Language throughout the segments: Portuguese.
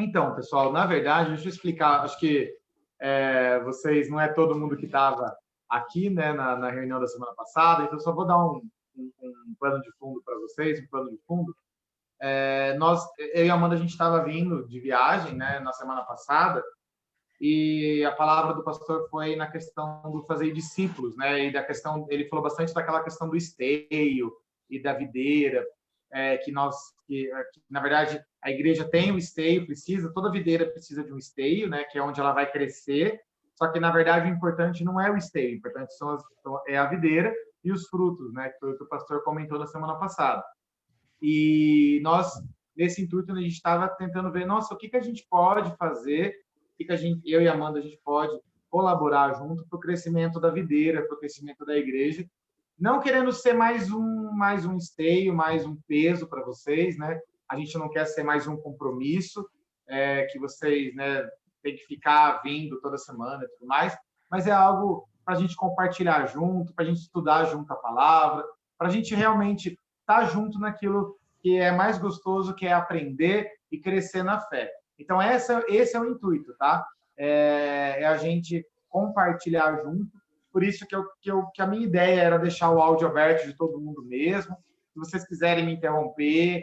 Então, pessoal, na verdade, deixa eu explicar. Acho que vocês, não é todo mundo que estava aqui, né, na reunião da semana passada, então só vou dar um plano de fundo para vocês, um plano de fundo. Eu e a Amanda, a gente estava vindo de viagem, né, na semana passada, e a palavra do pastor foi na questão do fazer discípulos, né, e da questão, ele falou bastante daquela questão do esteio e da videira, que na verdade a igreja tem um esteio, toda videira precisa de um esteio, né, que é onde ela vai crescer. Só que na verdade o importante não é o esteio, o importante é a videira e os frutos, né, que foi o que o pastor comentou na semana passada. E nós, nesse intuito, a gente estava tentando ver, nossa, o que a gente pode fazer, o que eu e a Amanda, a gente pode colaborar junto para o crescimento da videira, para o crescimento da igreja, não querendo ser mais um esteio, mais um peso para vocês, né? A gente não quer ser mais um compromisso que vocês, né, tem que ficar vindo toda semana e tudo mais, mas é algo para a gente compartilhar junto, para a gente estudar junto a palavra, para a gente realmente estar junto naquilo que é mais gostoso, que é aprender e crescer na fé. Então, esse é o intuito, tá? É a gente compartilhar junto. Por isso que a minha ideia era deixar o áudio aberto de todo mundo mesmo. Se vocês quiserem me interromper,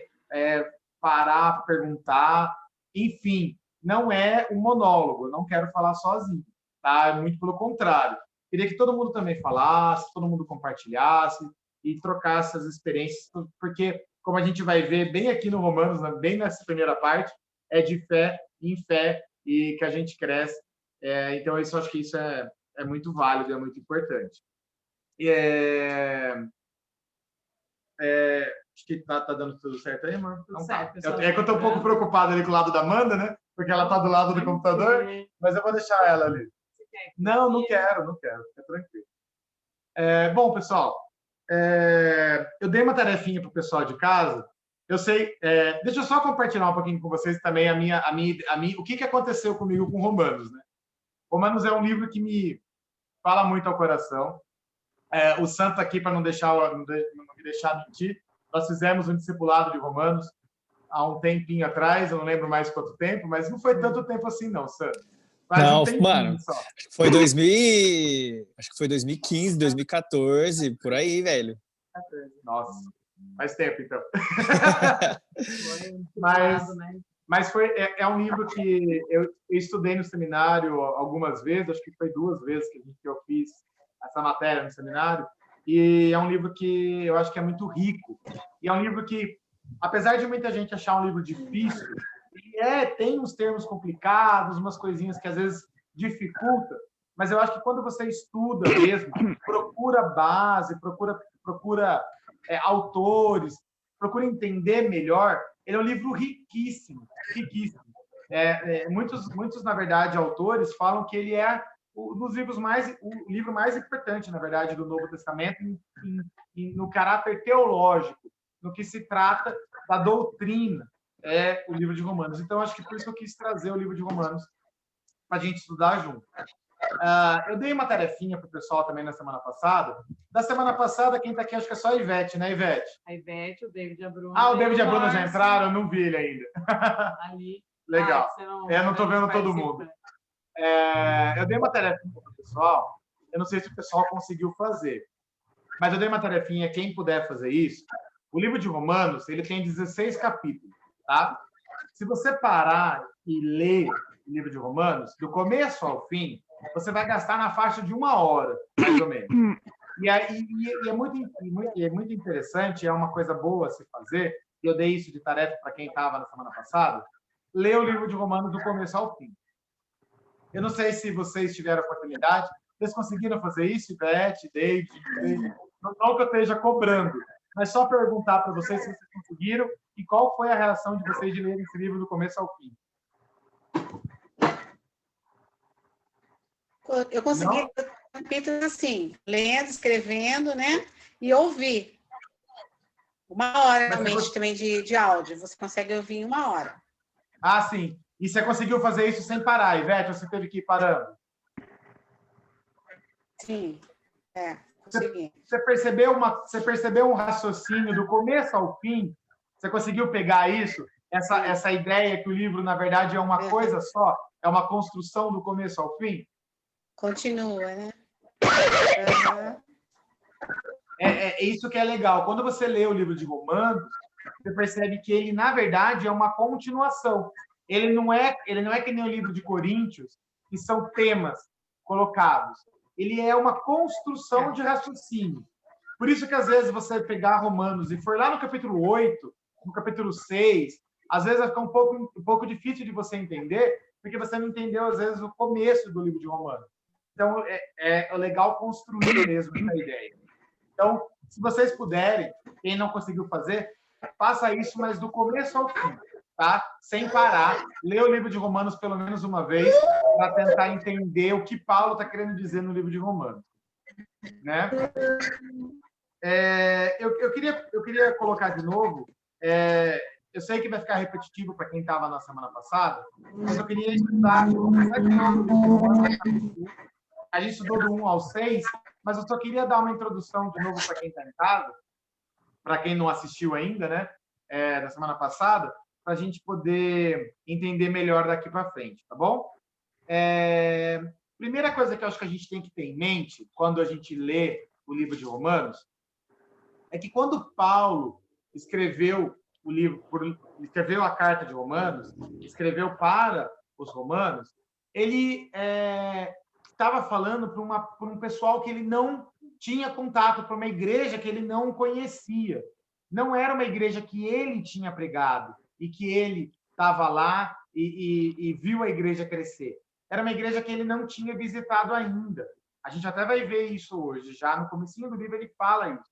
parar para perguntar, enfim, não é um monólogo, eu não quero falar sozinho, tá? Muito pelo contrário. Queria que todo mundo também falasse, todo mundo compartilhasse e trocasse as experiências, porque, como a gente vai ver bem aqui no Romanos, né, bem nessa primeira parte, é de fé em fé e que a gente cresce. Então, eu acho que isso é muito válido, é muito importante. Acho que tá dando tudo certo aí, amor? Tudo certo, pessoal. É que eu tô um pouco preocupado ali com o lado da Amanda, né? Porque ela tá do lado do computador, mas eu vou deixar ela ali. Não quero, fica tranquilo. Bom, pessoal, eu dei uma tarefinha pro pessoal de casa. Eu sei, deixa eu só compartilhar um pouquinho com vocês também o que aconteceu comigo com Romanos, né? Romanos é um livro que me fala muito ao coração. O santo aqui, para não me deixar mentir, nós fizemos um discipulado de Romanos há um tempinho atrás, eu não lembro mais quanto tempo, mas não foi tanto tempo assim não, santo. Não, mano, só. Acho que foi 2015, 2014, por aí, velho. Nossa, faz tempo, então. Mas é um livro que eu estudei no seminário algumas vezes, acho que foi 2 vezes que eu fiz essa matéria no seminário, e é um livro que eu acho que é muito rico. E é um livro que, apesar de muita gente achar um livro difícil, tem uns termos complicados, umas coisinhas que às vezes dificulta, mas eu acho que quando você estuda mesmo, procura base, procura autores, procura entender melhor, ele é um livro riquíssimo, riquíssimo. Muitos, na verdade, autores falam que ele é o livro mais importante, na verdade, do Novo Testamento no caráter teológico, no que se trata da doutrina, o livro de Romanos. Então, acho que por isso que eu quis trazer o livro de Romanos para a gente estudar junto. Eu dei uma tarefinha para o pessoal também na semana passada. Da semana passada, quem está aqui, acho que é só a Ivete, né, Ivete? A Ivete, o David e a Bruna. O David e a Bruna já entraram? Eu não vi ele ainda. Ali. Legal. Não estou vendo todo mundo. Eu dei uma tarefinha para o pessoal. Eu não sei se o pessoal conseguiu fazer, mas eu dei uma tarefinha. Quem puder fazer isso, o livro de Romanos ele tem 16 capítulos, tá? Se você parar e ler o livro de Romanos, do começo ao fim, você vai gastar na faixa de 1 hora, mais ou menos. E é muito interessante, é uma coisa boa a se fazer. Eu dei isso de tarefa para quem estava na semana passada. Ler o livro de Romanos do começo ao fim. Eu não sei se vocês tiveram a oportunidade. Vocês conseguiram fazer isso, Beth, David? Não que eu esteja cobrando, mas só perguntar para vocês se vocês conseguiram e qual foi a reação de vocês de ler esse livro do começo ao fim. Eu consegui capítulos assim, lendo, escrevendo, né? E ouvir. 1 hora, realmente, também de áudio. Você consegue ouvir em 1 hora. Sim. E você conseguiu fazer isso sem parar, Ivete? Ou você teve que ir parando? Sim, consegui. Você percebeu um raciocínio do começo ao fim? Você conseguiu pegar isso? essa ideia que o livro, na verdade, é uma coisa só? É uma construção do começo ao fim? Continua, né? É isso que é legal. Quando você lê o livro de Romanos, você percebe que ele, na verdade, é uma continuação. Ele não é que nem o livro de Coríntios, que são temas colocados. Ele é uma construção de raciocínio. Por isso que, às vezes, você pegar Romanos e for lá no capítulo 8, no capítulo 6, às vezes vai ficar um pouco difícil de você entender, porque você não entendeu, às vezes, o começo do livro de Romanos. Então, é legal construir mesmo essa ideia. Então, se vocês puderem, quem não conseguiu fazer, faça isso, mas do começo ao fim, tá? Sem parar. Lê o livro de Romanos pelo menos uma vez, para tentar entender o que Paulo está querendo dizer no livro de Romanos. Né? Eu queria colocar de novo, eu sei que vai ficar repetitivo para quem estava na semana passada, mas eu queria estudar, começar de novo o livro de Romanos, a gente estudou do 1 ao 6, mas eu só queria dar uma introdução de novo para quem está em casa, para quem não assistiu ainda, né, da semana passada, para a gente poder entender melhor daqui para frente, tá bom? Primeira coisa que eu acho que a gente tem que ter em mente quando a gente lê o livro de Romanos é que quando Paulo escreveu o livro, escreveu a carta de Romanos, escreveu para os romanos, ele estava falando para um pessoal que ele não tinha contato, para uma igreja que ele não conhecia. Não era uma igreja que ele tinha pregado e que ele estava lá e viu a igreja crescer. Era uma igreja que ele não tinha visitado ainda. A gente até vai ver isso hoje. Já no comecinho do livro ele fala isso.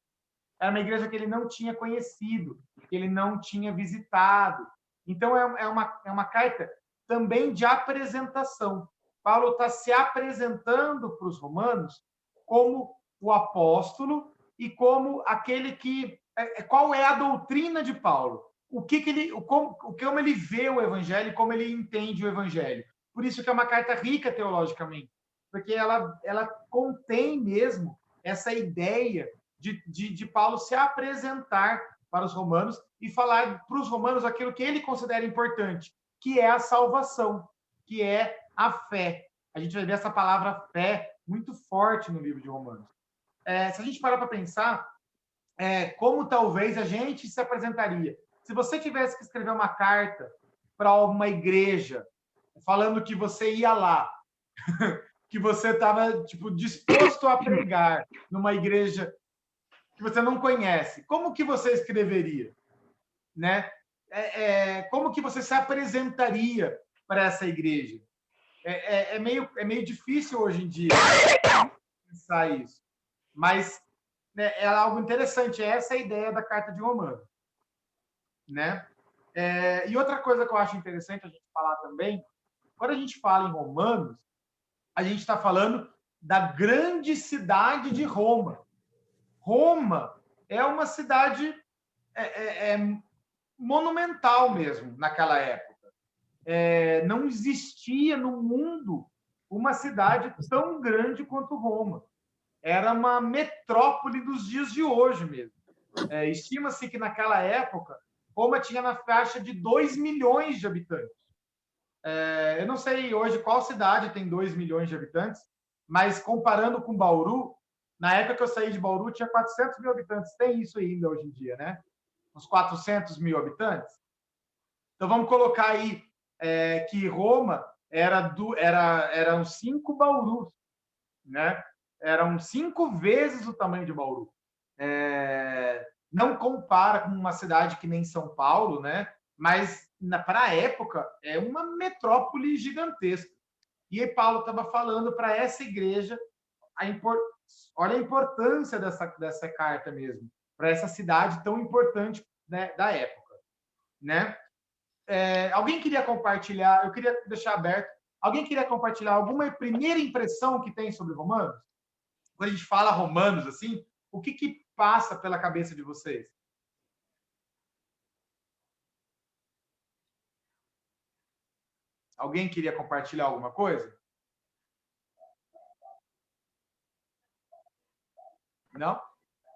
Era uma igreja que ele não tinha conhecido, que ele não tinha visitado. Então, é uma carta também de apresentação. Paulo está se apresentando para os romanos como o apóstolo e como aquele que... Qual é a doutrina de Paulo? Como ele vê o evangelho, como ele entende o evangelho. Por isso que é uma carta rica teologicamente, porque ela contém mesmo essa ideia de Paulo se apresentar para os romanos e falar para os romanos aquilo que ele considera importante, que é a salvação, que é a fé. A gente vai ver essa palavra fé muito forte no livro de Romanos. Se a gente parar para pensar, como talvez a gente se apresentaria. Se você tivesse que escrever uma carta para uma igreja, falando que você ia lá, que você estava disposto a pregar numa igreja que você não conhece, como que você escreveria? Né? Como que você se apresentaria para essa igreja? É meio difícil hoje em dia pensar isso. Mas é algo interessante. Essa é a ideia da carta de Romanos. Né? E outra coisa que eu acho interessante a gente falar também, quando a gente fala em Romanos, a gente está falando da grande cidade de Roma. Roma é uma cidade monumental mesmo naquela época. Não existia no mundo uma cidade tão grande quanto Roma. Era uma metrópole dos dias de hoje mesmo. Estima-se que naquela época Roma tinha na faixa de 2 milhões de habitantes. Eu não sei hoje qual cidade tem 2 milhões de habitantes, mas comparando com Bauru, na época que eu saí de Bauru, tinha 400 mil habitantes. Tem isso ainda hoje em dia, né? Uns 400 mil habitantes. Então, vamos colocar aí que Roma eram 5 Baurus, né? Eram 5 vezes o tamanho de Bauru. Não compara com uma cidade que nem São Paulo, né? Mas, para a época, é uma metrópole gigantesca. E aí Paulo estava falando para essa igreja, olha a importância dessa carta mesmo, para essa cidade tão importante, né, da época. Né? Alguém queria compartilhar, eu queria deixar aberto, alguém queria compartilhar alguma primeira impressão que tem sobre Romanos? Quando a gente fala Romanos, assim, o que passa pela cabeça de vocês? Alguém queria compartilhar alguma coisa? Não?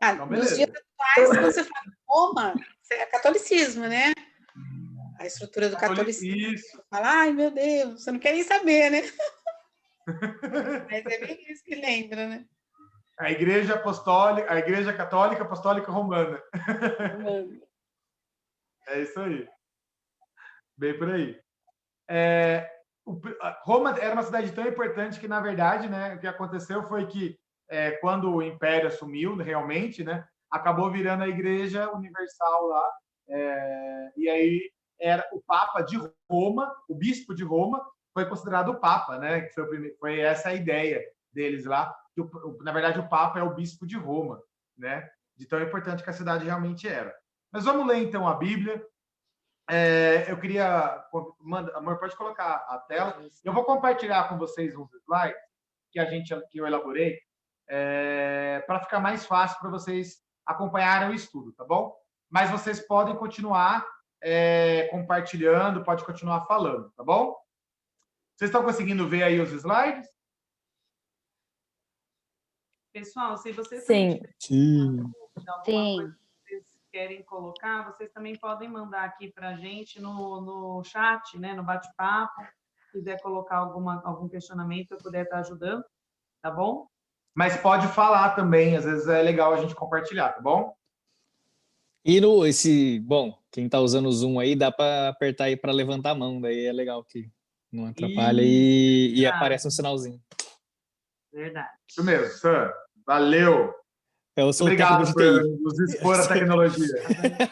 Então, nos dias atuais, quando você fala Roma, é catolicismo, né? a estrutura do catolicismo. Isso. Fala, ai, meu Deus, você não quer nem saber, né? Mas é bem isso que lembra, né? A Igreja Apostólica, a Igreja Católica Apostólica Romana. É isso aí. Bem por aí. Roma era uma cidade tão importante que, na verdade, né, o que aconteceu foi que, quando o Império assumiu, realmente, né, acabou virando a Igreja Universal lá. E aí era o Papa de Roma, o Bispo de Roma, foi considerado o Papa, né? Que foi essa a ideia deles lá. Que na verdade, o Papa é o Bispo de Roma, né? De tão importante que a cidade realmente era. Mas vamos ler, então, a Bíblia. Eu queria... Amor, pode colocar a tela. Eu vou compartilhar com vocês uns slides que eu elaborei para ficar mais fácil para vocês acompanharem o estudo, tá bom? Mas vocês podem continuar compartilhando, pode continuar falando, tá bom? Vocês estão conseguindo ver aí os slides? Pessoal, se vocês Sim. Coisa que vocês querem colocar, vocês também podem mandar aqui para a gente no chat, né, no bate-papo. Se quiser colocar algum questionamento, eu puder estar ajudando, tá bom? Mas pode falar também, às vezes é legal a gente compartilhar, tá bom? E bom, quem tá usando o Zoom aí, dá para apertar aí para levantar a mão, daí é legal que não atrapalha e aparece um sinalzinho. Verdade. Isso mesmo, Sam. Valeu. Eu sou Obrigado o técnico por de TI. nos expor a tecnologia.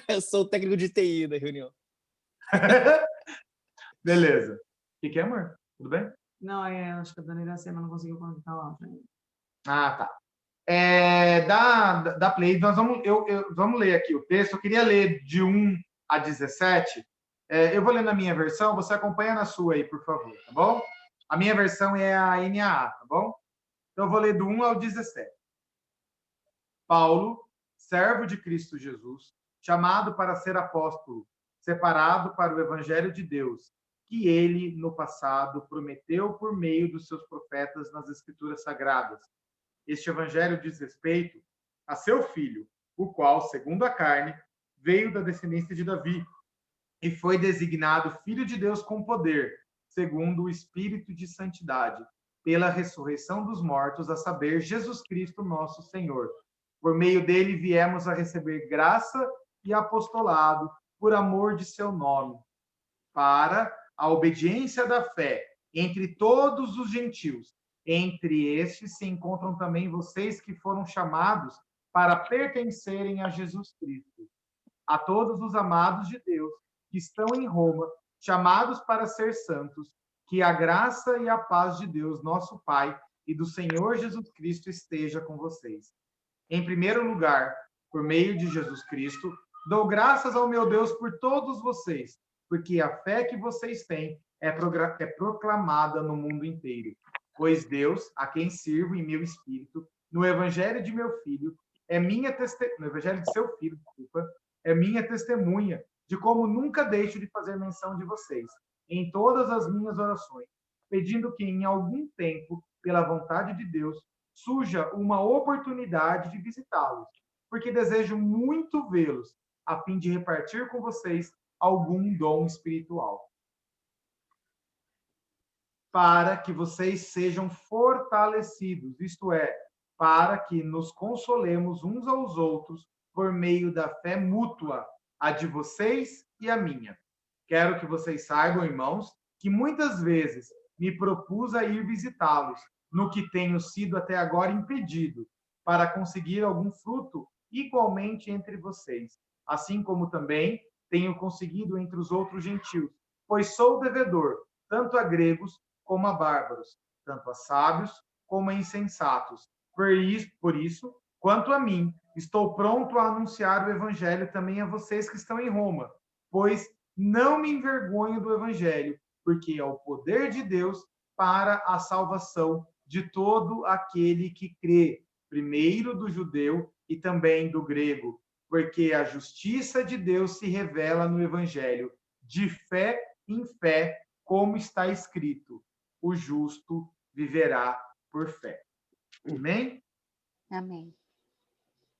Eu sou o técnico de TI da reunião. Beleza. O que é, amor? Tudo bem? Não, acho que a dona Iracema não conseguiu conectar lá. Ah, tá. Da Play, nós vamos ler aqui o texto. Eu queria ler de 1 a 17. Eu vou ler na minha versão, você acompanha na sua aí, por favor, tá bom? A minha versão é a NAA, tá bom? Então, eu vou ler do 1 ao 17. Paulo, servo de Cristo Jesus, chamado para ser apóstolo, separado para o evangelho de Deus, que ele, no passado, prometeu por meio dos seus profetas nas Escrituras Sagradas. Este evangelho diz respeito a seu filho, o qual, segundo a carne, veio da descendência de Davi e foi designado Filho de Deus com poder, segundo o Espírito de Santidade, pela ressurreição dos mortos, a saber, Jesus Cristo, nosso Senhor. Por meio dele viemos a receber graça e apostolado por amor de seu nome, para a obediência da fé entre todos os gentios. Entre estes se encontram também vocês que foram chamados para pertencerem a Jesus Cristo. A todos os amados de Deus que estão em Roma, chamados para ser santos, que a graça e a paz de Deus, nosso Pai, e do Senhor Jesus Cristo esteja com vocês. Em primeiro lugar, por meio de Jesus Cristo, dou graças ao meu Deus por todos vocês, porque a fé que vocês têm é proclamada no mundo inteiro. Pois Deus, a quem sirvo em meu espírito, no evangelho de meu filho, no evangelho de seu filho, é minha testemunha de como nunca deixo de fazer menção de vocês, em todas as minhas orações, pedindo que em algum tempo, pela vontade de Deus, surja uma oportunidade de visitá-los, porque desejo muito vê-los, a fim de repartir com vocês algum dom espiritual, para que vocês sejam fortalecidos, isto é, para que nos consolemos uns aos outros por meio da fé mútua, a de vocês e a minha. Quero que vocês saibam, irmãos, que muitas vezes me propus a ir visitá-los, no que tenho sido até agora impedido, para conseguir algum fruto igualmente entre vocês, assim como também tenho conseguido entre os outros gentios, pois sou devedor, tanto a gregos como a bárbaros, tanto a sábios como a insensatos. Por isso, quanto a mim, estou pronto a anunciar o evangelho também a vocês que estão em Roma, pois não me envergonho do evangelho, porque é o poder de Deus para a salvação de todo aquele que crê, primeiro do judeu e também do grego, porque a justiça de Deus se revela no evangelho, de fé em fé, como está escrito: o justo viverá por fé. Amém? Amém.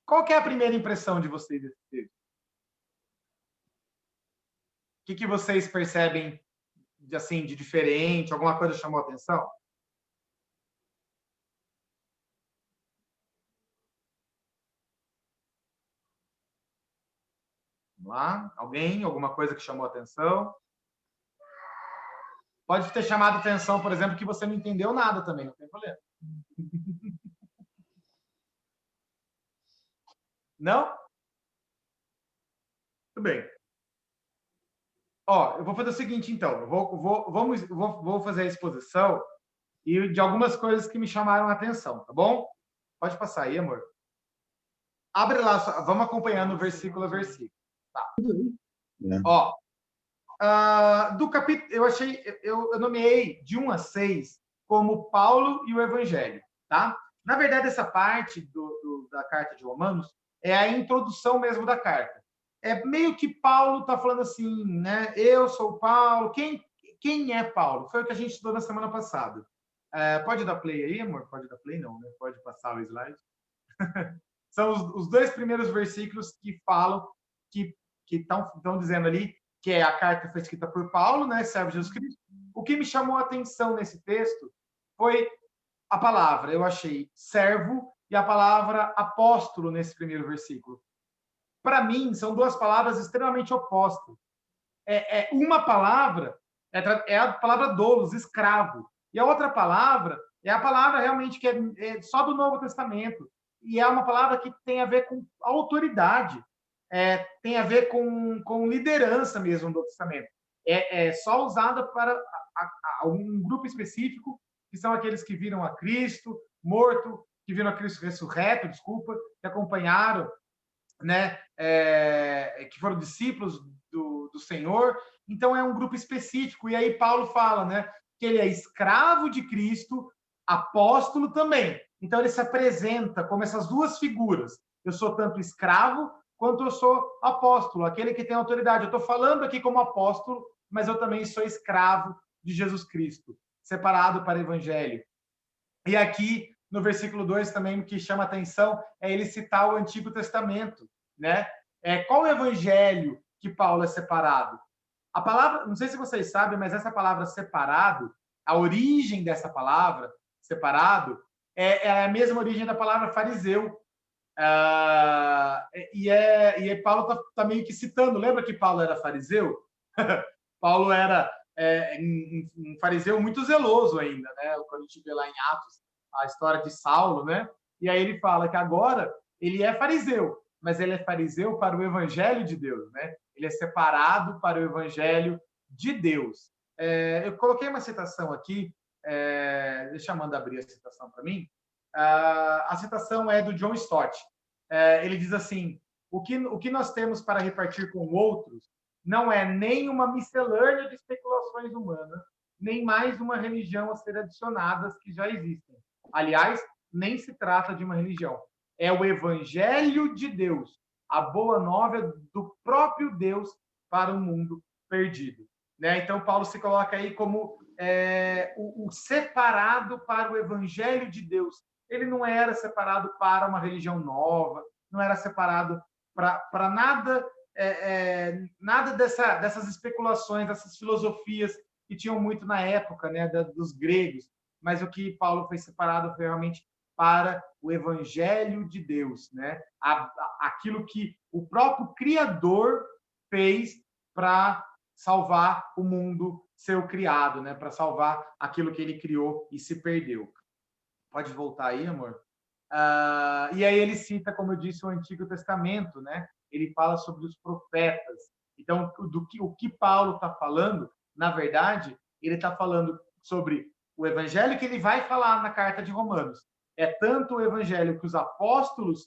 Qual que é a primeira impressão de vocês desse texto? que vocês percebem assim, de diferente? Alguma coisa chamou a atenção? Vamos lá? Alguém? Alguma coisa que chamou a atenção? Pode ter chamado a atenção, por exemplo, que você não entendeu nada também, não tem problema. Não? Tudo bem. Ó, eu vou fazer o seguinte, então. Eu vou fazer a exposição e de algumas coisas que me chamaram a atenção, tá bom? Pode passar aí, amor. Abre lá, vamos acompanhando versículo a versículo. Tá. Ó, do capítulo, eu nomeei de 1 a 6 como Paulo e o Evangelho, tá? Na verdade, essa parte da carta de Romanos é a introdução mesmo da carta. É meio que Paulo está falando assim, né? Eu sou Paulo. Quem é Paulo? Foi o que a gente estudou na semana passada. Pode dar play aí, amor? Pode dar play, não, né? Pode passar o slide. São os 2 primeiros versículos que falam, que estão dizendo ali que a carta foi escrita por Paulo, né? Servo de Jesus Cristo. O que me chamou a atenção nesse texto foi a palavra. Eu achei servo e a palavra apóstolo nesse primeiro versículo. Para mim, são 2 palavras extremamente opostas. Uma palavra é a palavra doulos, escravo. E a outra palavra é a palavra realmente que é só do Novo Testamento. E é uma palavra que tem a ver com autoridade, tem a ver com liderança mesmo do Novo Testamento. É só usada para um grupo específico, que são aqueles que viram a Cristo morto, que viram a Cristo ressurreto, que acompanharam, né, que foram discípulos do Senhor. Então, é um grupo específico. E aí Paulo fala, né, que ele é escravo de Cristo, apóstolo também. Então, ele se apresenta como essas 2 figuras. Eu sou tanto escravo quanto eu sou apóstolo, aquele que tem autoridade. Eu estou falando aqui como apóstolo, mas eu também sou escravo de Jesus Cristo, separado para o Evangelho. E aqui, no versículo 2, também o que chama a atenção é ele citar o Antigo Testamento, né? Qual o Evangelho que Paulo é separado? A palavra, não sei se vocês sabem, mas essa palavra separado, a origem dessa palavra, separado, é a mesma origem da palavra fariseu. E Paulo está meio que citando. Lembra que Paulo era fariseu? Paulo era um fariseu muito zeloso ainda, né? Quando a gente vê lá em Atos a história de Saulo, né? E aí ele fala que agora ele é fariseu, mas ele é fariseu para o Evangelho de Deus, né? Ele é separado para o Evangelho de Deus. Eu coloquei uma citação aqui, deixa a Amanda abrir a citação para mim. A citação é do John Stott. Ele diz assim: o que nós temos para repartir com outros não é nem uma miscelânea de especulações humanas, nem mais uma religião a ser adicionadas que já existem. Aliás, nem se trata de uma religião. É o Evangelho de Deus, a boa nova do próprio Deus para o mundo perdido. Né? Então, Paulo se coloca aí como o separado para o Evangelho de Deus. Ele não era separado para uma religião nova, não era separado para nada, nada dessas especulações, dessas filosofias que tinham muito na época, né, dos gregos. Mas o que Paulo foi separado foi realmente para o Evangelho de Deus, né? Aquilo que o próprio Criador fez para salvar o mundo seu criado, né? Para salvar aquilo que ele criou e se perdeu. Pode voltar aí, amor? E aí ele cita, como eu disse, o Antigo Testamento, né? Ele fala sobre os profetas. Então, o que Paulo está falando, na verdade, ele está falando sobre o evangelho que ele vai falar na carta de Romanos. É tanto o evangelho que os apóstolos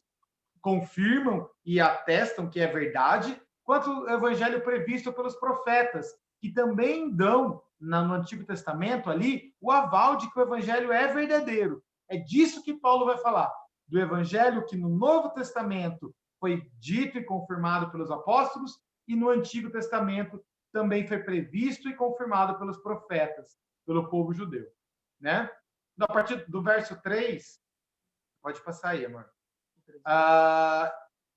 confirmam e atestam que é verdade, quanto o evangelho previsto pelos profetas, que também dão, no Antigo Testamento, ali, o aval de que o evangelho é verdadeiro. É disso que Paulo vai falar, do evangelho que no Novo Testamento foi dito e confirmado pelos apóstolos, e no Antigo Testamento também foi previsto e confirmado pelos profetas, pelo povo judeu. Né? A partir do verso 3, pode passar aí, amor.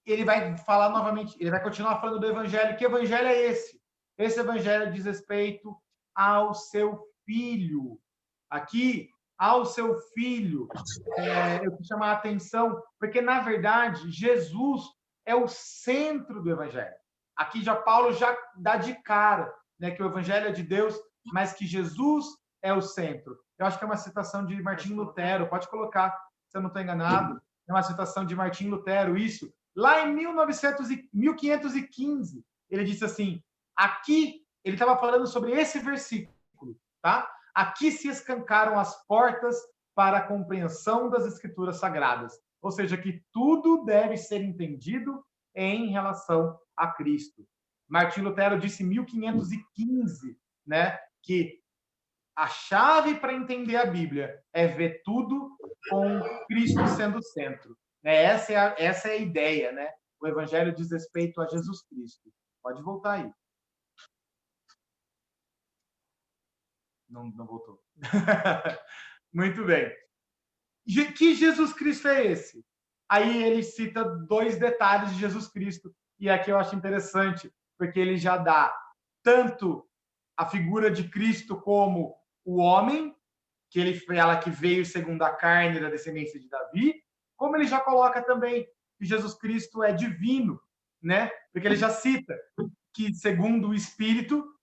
Ele vai falar novamente, ele vai continuar falando do evangelho. Que evangelho é esse? esse evangelho diz respeito ao seu filho. Aqui, ao seu filho, eu quero chamar a atenção, porque, na verdade, Jesus é o centro do evangelho. Aqui já Paulo já dá de cara, né, que o evangelho é de Deus, mas que Jesus é o centro. Eu acho que é uma citação de Martim Lutero, pode colocar, se eu não estou enganado, é uma citação de Martim Lutero, isso. Lá em 1515, ele disse assim, aqui, ele estava falando sobre esse versículo, tá? Aqui se escancaram as portas para a compreensão das Escrituras Sagradas. Ou seja, que tudo deve ser entendido em relação a Cristo. Martim Lutero disse em 1515, né, que a chave para entender a Bíblia é ver tudo com Cristo sendo o centro. Essa é a ideia, né? O Evangelho diz respeito a Jesus Cristo. Pode voltar aí. Não voltou. Muito bem. Que Jesus Cristo é esse? Aí ele cita 2 detalhes de Jesus Cristo. E aqui eu acho interessante, porque ele já dá tanto a figura de Cristo como o homem, que ele fala que veio segundo a carne da descendência de Davi, como ele já coloca também que Jesus Cristo é divino, né? Porque ele já cita que, segundo o Espírito,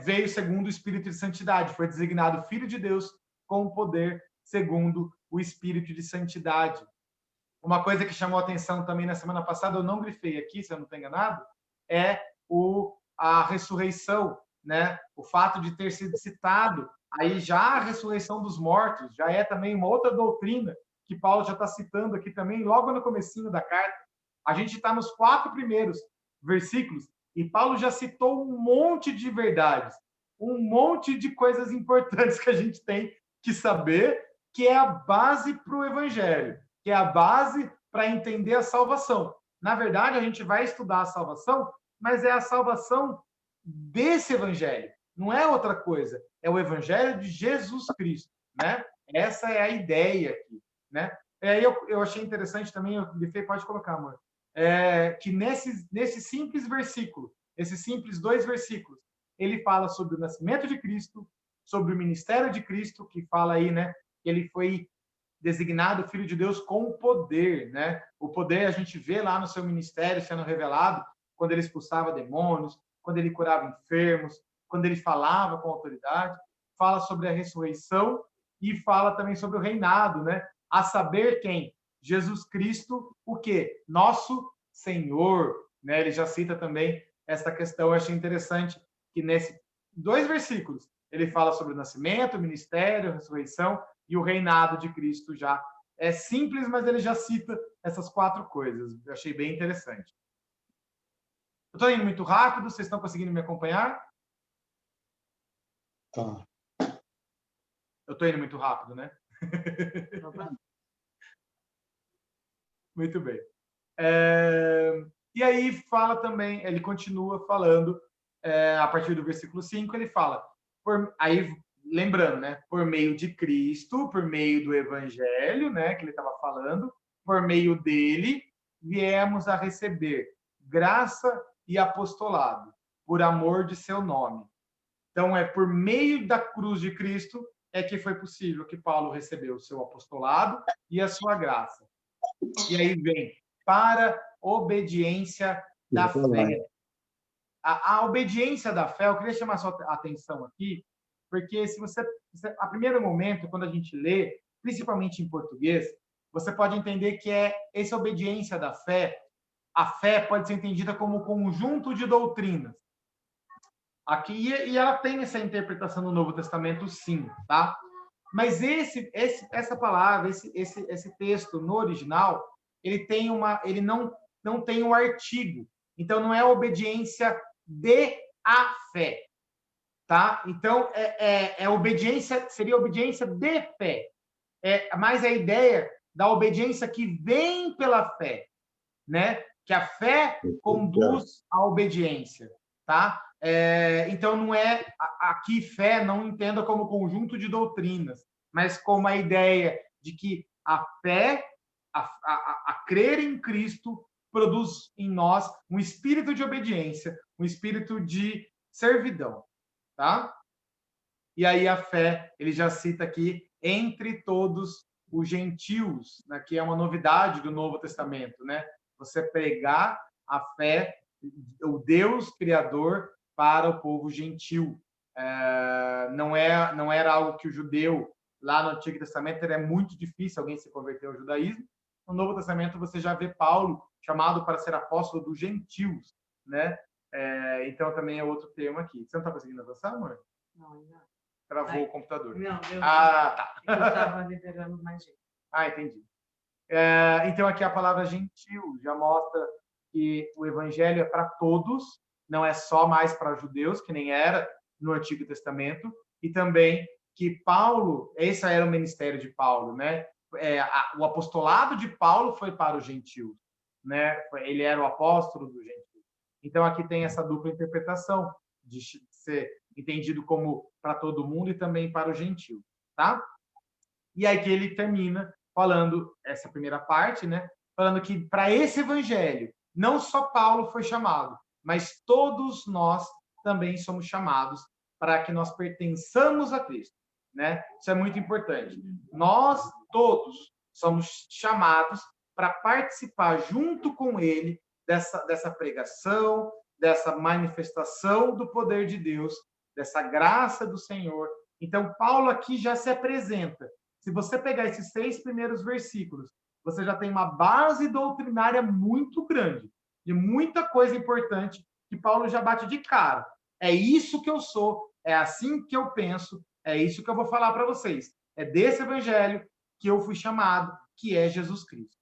veio segundo o Espírito de Santidade, foi designado Filho de Deus com o poder segundo o Espírito de Santidade. Uma coisa que chamou a atenção também na semana passada, eu não grifei aqui, se eu não estou enganado, é a ressurreição, né? O fato de ter sido citado, aí já a ressurreição dos mortos, já é também uma outra doutrina que Paulo já está citando aqui também, logo no comecinho da carta. A gente está nos 4 primeiros versículos e Paulo já citou um monte de verdades, um monte de coisas importantes que a gente tem que saber, que é a base para o Evangelho, que é a base para entender a salvação. Na verdade, a gente vai estudar a salvação, mas é a salvação desse Evangelho, não é outra coisa, é o Evangelho de Jesus Cristo, né? Essa é a ideia aqui, né? Aí eu achei interessante também, o Bifei pode colocar, amor, que nesse simples versículo, esses simples 2 versículos, ele fala sobre o nascimento de Cristo, sobre o ministério de Cristo, que fala aí, né, que ele foi designado Filho de Deus com poder, né? O poder a gente vê lá no seu ministério sendo revelado, quando ele expulsava demônios, quando ele curava enfermos, quando ele falava com autoridade, fala sobre a ressurreição e fala também sobre o reinado, né? A saber quem? Jesus Cristo, o quê? Nosso Senhor, né? Ele já cita também essa questão, eu achei interessante que nesses 2 versículos ele fala sobre o nascimento, o ministério, a ressurreição e o reinado de Cristo já. É simples, mas ele já cita essas 4 coisas. Eu achei bem interessante. Eu estou indo muito rápido, vocês estão conseguindo me acompanhar? Tá. Eu estou indo muito rápido, né? Muito bem. E aí fala também, ele continua falando, a partir do versículo 5, ele fala, aí lembrando, né, por meio de Cristo, por meio do Evangelho, né, que ele estava falando, por meio dele, viemos a receber graça e apostolado, por amor de seu nome. Então, é por meio da cruz de Cristo é que foi possível que Paulo recebeu o seu apostolado e a sua graça. E aí vem, para obediência da fé. A obediência da fé, eu queria chamar a sua atenção aqui, porque se você, a primeiro momento, quando a gente lê, principalmente em português, você pode entender que essa obediência da fé, a fé pode ser entendida como um conjunto de doutrinas. Aqui, e ela tem essa interpretação no Novo Testamento, sim, tá? Mas essa palavra, esse texto no original, ele não tem um artigo. Então, não é obediência de a fé, tá? Então, obediência, seria obediência de fé. Mais a ideia da obediência que vem pela fé, né? Que a fé conduz à obediência, tá? Então, não é aqui fé, não entenda como conjunto de doutrinas, mas como a ideia de que a fé, a crer em Cristo, produz em nós um espírito de obediência, um espírito de servidão, tá? E aí a fé, ele já cita aqui, entre todos os gentios, né, que é uma novidade do Novo Testamento, né? Você pregar a fé, o Deus Criador, para o povo gentil. Não era algo que o judeu, lá no Antigo Testamento, era muito difícil alguém se converter ao judaísmo. No Novo Testamento, você já vê Paulo chamado para ser apóstolo dos gentios, né? Então, também é outro termo aqui. Você não está conseguindo avançar, amor? Não, ainda. Travou o computador. Não, deu. Tá. Eu estava liberando mais gente. Entendi. Então, aqui a palavra gentil já mostra que o evangelho é para todos, não é só mais para judeus, que nem era no Antigo Testamento, e também que Paulo, esse era o ministério de Paulo, né? O apostolado de Paulo foi para os gentios, né? Ele era o apóstolo dos gentios. Então, aqui tem essa dupla interpretação de ser entendido como para todo mundo e também para o gentio, tá? E aí que ele termina falando essa primeira parte, né? Falando que para esse evangelho, não só Paulo foi chamado, mas todos nós também somos chamados para que nós pertençamos a Cristo, né? Isso é muito importante. Nós todos somos chamados para participar junto com ele dessa pregação, dessa manifestação do poder de Deus, dessa graça do Senhor. Então, Paulo aqui já se apresenta. Se você pegar esses 6 primeiros versículos, você já tem uma base doutrinária muito grande, de muita coisa importante, que Paulo já bate de cara. É isso que eu sou, é assim que eu penso, é isso que eu vou falar para vocês. É desse evangelho que eu fui chamado, que é Jesus Cristo.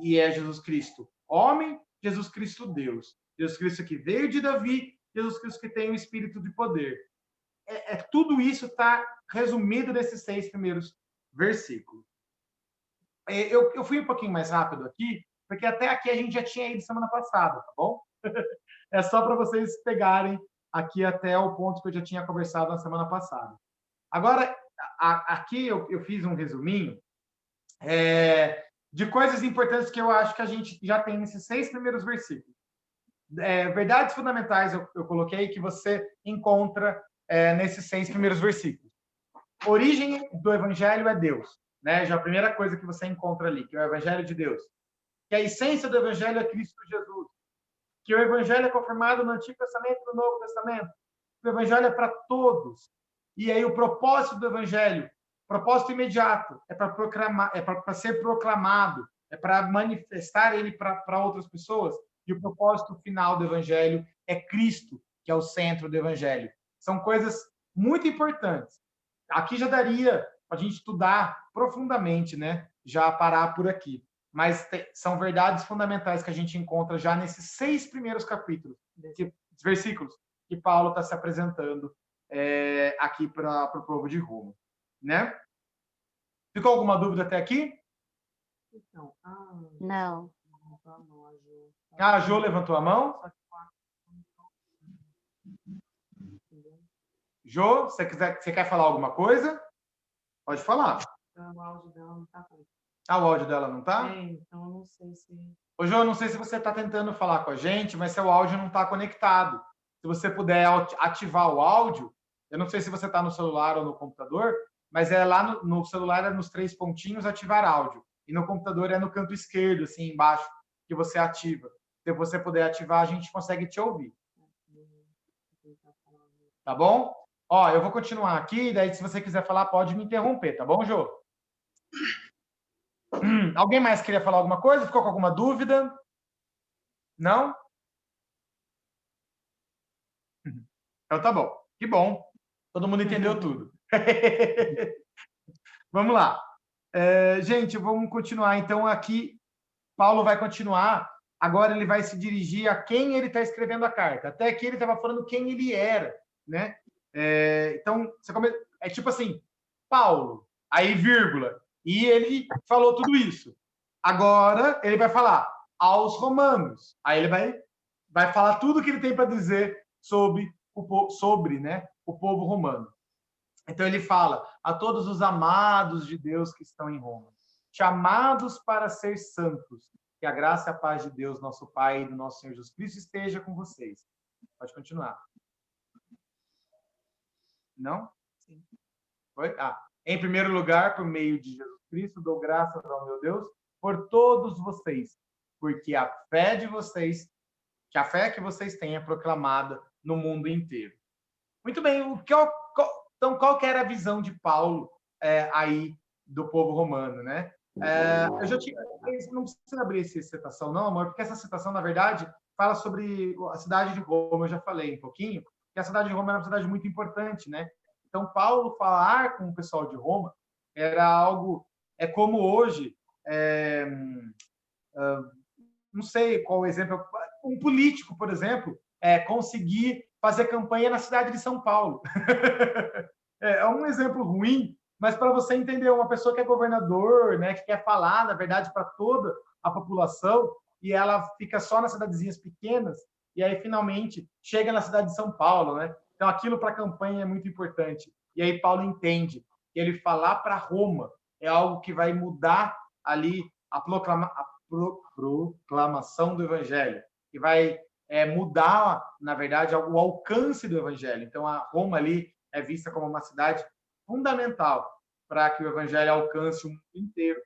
E é Jesus Cristo homem, Jesus Cristo Deus. Jesus Cristo que veio de Davi, Jesus Cristo que tem o espírito de poder. Tudo isso está resumido nesses 6 primeiros versículos. Eu fui um pouquinho mais rápido aqui, porque até aqui a gente já tinha ido semana passada, tá bom? É só para vocês pegarem aqui até o ponto que eu já tinha conversado na semana passada. Agora, aqui eu fiz um resuminho de coisas importantes que eu acho que a gente já tem nesses 6 primeiros versículos. Verdades fundamentais eu coloquei que você encontra nesses 6 primeiros versículos. Origem do evangelho é Deus, né? Já a primeira coisa que você encontra ali, que é o evangelho de Deus. Que a essência do evangelho é Cristo Jesus. Que o evangelho é confirmado no Antigo Testamento e no Novo Testamento. O evangelho é para todos. E aí o propósito do evangelho, propósito imediato, é para proclamar, é para ser proclamado, é para manifestar ele para outras pessoas. E o propósito final do evangelho é Cristo, que é o centro do evangelho. São coisas muito importantes. Aqui já daria para a gente estudar profundamente, né? Já parar por aqui. Mas são verdades fundamentais que a gente encontra já nesses 6 primeiros capítulos, versículos, que Paulo está se apresentando aqui para o povo de Roma, né? Ficou alguma dúvida até aqui? Não. A Jo levantou a mão. Jo, você quer falar alguma coisa? Pode falar. O áudio dela não está. O áudio dela não está? Então eu não sei se... Ô, Jo, não sei se você está tentando falar com a gente, mas seu áudio não está conectado. Se você puder ativar o áudio, eu não sei se você está no celular ou no computador, mas lá no celular é nos 3 pontinhos ativar áudio. E no computador é no canto esquerdo, assim, embaixo, que você ativa. Se você puder ativar, a gente consegue te ouvir. Tá bom? Ó, eu vou continuar aqui, daí se você quiser falar, pode me interromper, tá bom, Jô? Alguém mais queria falar alguma coisa? Ficou com alguma dúvida? Não? Então tá bom. Que bom. Todo mundo entendeu tudo. Vamos lá. Gente, vamos continuar. Então, aqui, Paulo vai continuar. Agora ele vai se dirigir a quem ele está escrevendo a carta. Até aqui ele estava falando quem ele era, né? Então, é tipo assim, Paulo, aí vírgula. E ele falou tudo isso. Agora ele vai falar aos romanos. Aí ele vai falar tudo que ele tem para dizer sobre né, o povo romano. Então ele fala a todos os amados de Deus que estão em Roma, chamados para ser santos, Que a graça e a paz de Deus, nosso Pai e do nosso Senhor Jesus Cristo esteja com vocês. Pode continuar. Não? Sim. Foi? Em primeiro lugar, por meio de Jesus Cristo, dou graças ao meu Deus por todos vocês, porque a fé de vocês, que a fé que vocês têm é proclamada no mundo inteiro. Muito bem, então qual que era a visão de Paulo aí do povo romano, né? Eu já tinha, não precisa abrir essa citação não, amor, porque essa citação, na verdade, fala sobre a cidade de Roma, eu já falei um pouquinho, que a cidade de Roma era uma cidade muito importante, né? Então, Paulo falar com o pessoal de Roma era algo, como hoje, não sei qual o exemplo, um político, por exemplo, conseguir fazer campanha na cidade de São Paulo. É um exemplo ruim, mas para você entender, uma pessoa que é governador, né, que quer falar, na verdade, para toda a população, e ela fica só nas cidadezinhas pequenas, e aí, finalmente, chega na cidade de São Paulo, né? Então, aquilo para a campanha é muito importante. E aí, Paulo entende que ele falar para Roma é algo que vai mudar ali a proclamação do evangelho, que vai mudar, na verdade, o alcance do evangelho. Então, a Roma ali é vista como uma cidade fundamental para que o evangelho alcance o mundo inteiro.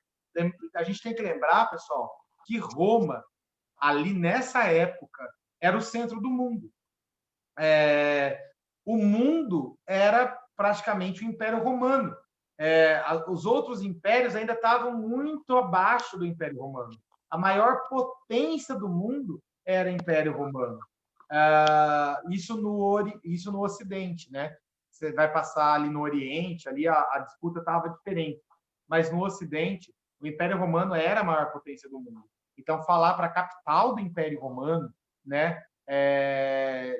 A gente tem que lembrar, pessoal, que Roma, ali nessa época, era o centro do mundo. O mundo era praticamente o Império Romano. Os outros impérios ainda estavam muito abaixo do Império Romano. A maior potência do mundo era o Império Romano. Isso no Ocidente, né? Você vai passar ali no Oriente, ali a disputa estava diferente. Mas no Ocidente, o Império Romano era a maior potência do mundo. Então, falar para a capital do Império Romano, né?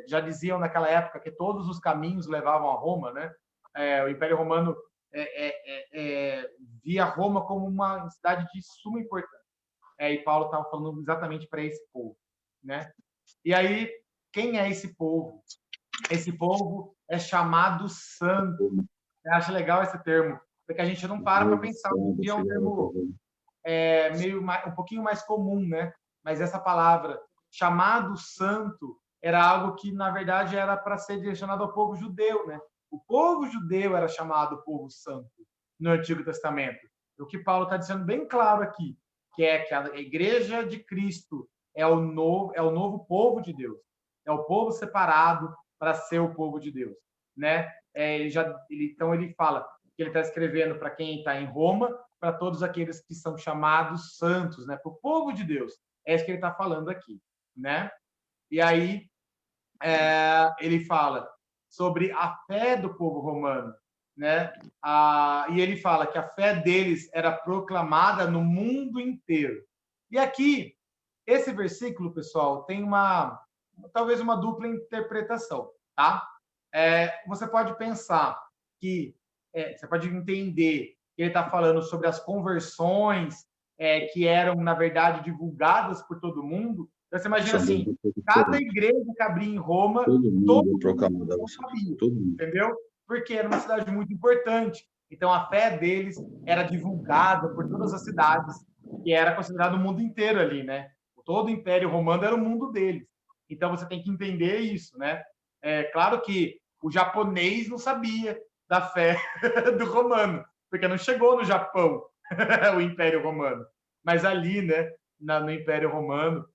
Já diziam naquela época que todos os caminhos levavam a Roma, né? O Império Romano via Roma como uma cidade de suma importância. E Paulo estava falando exatamente para esse povo, né? E aí, quem é esse povo? Esse povo é chamado santo. Eu acho legal esse termo, porque a gente não para pensar. Hoje em dia é um termo um pouquinho mais comum, né? Mas essa palavra, chamado santo, era algo que, na verdade, era para ser direcionado ao povo judeu, né? O povo judeu era chamado povo santo no Antigo Testamento. O que Paulo está dizendo bem claro aqui, que é que a igreja de Cristo é o novo povo de Deus. É o povo separado para ser o povo de Deus, né? Então ele fala que ele está escrevendo para quem está em Roma, para todos aqueles que são chamados santos, né? Para o povo de Deus. É isso que ele está falando aqui, né? E aí ele fala sobre a fé do povo romano, né? E ele fala que a fé deles era proclamada no mundo inteiro. E aqui, esse versículo, pessoal, tem talvez uma dupla interpretação, tá? Você pode pensar que, você pode entender que ele está falando sobre as conversões que eram, na verdade, divulgadas por todo mundo. Então, você imagina assim, cada igreja que abria em Roma, todo mundo sabia, entendeu? Porque era uma cidade muito importante. Então, a fé deles era divulgada por todas as cidades, que era considerado o mundo inteiro ali, né? Todo o Império Romano era o mundo deles. Então, você tem que entender isso, né? Claro que o japonês não sabia da fé do romano, porque não chegou no Japão o Império Romano. Mas ali, né, no Império Romano,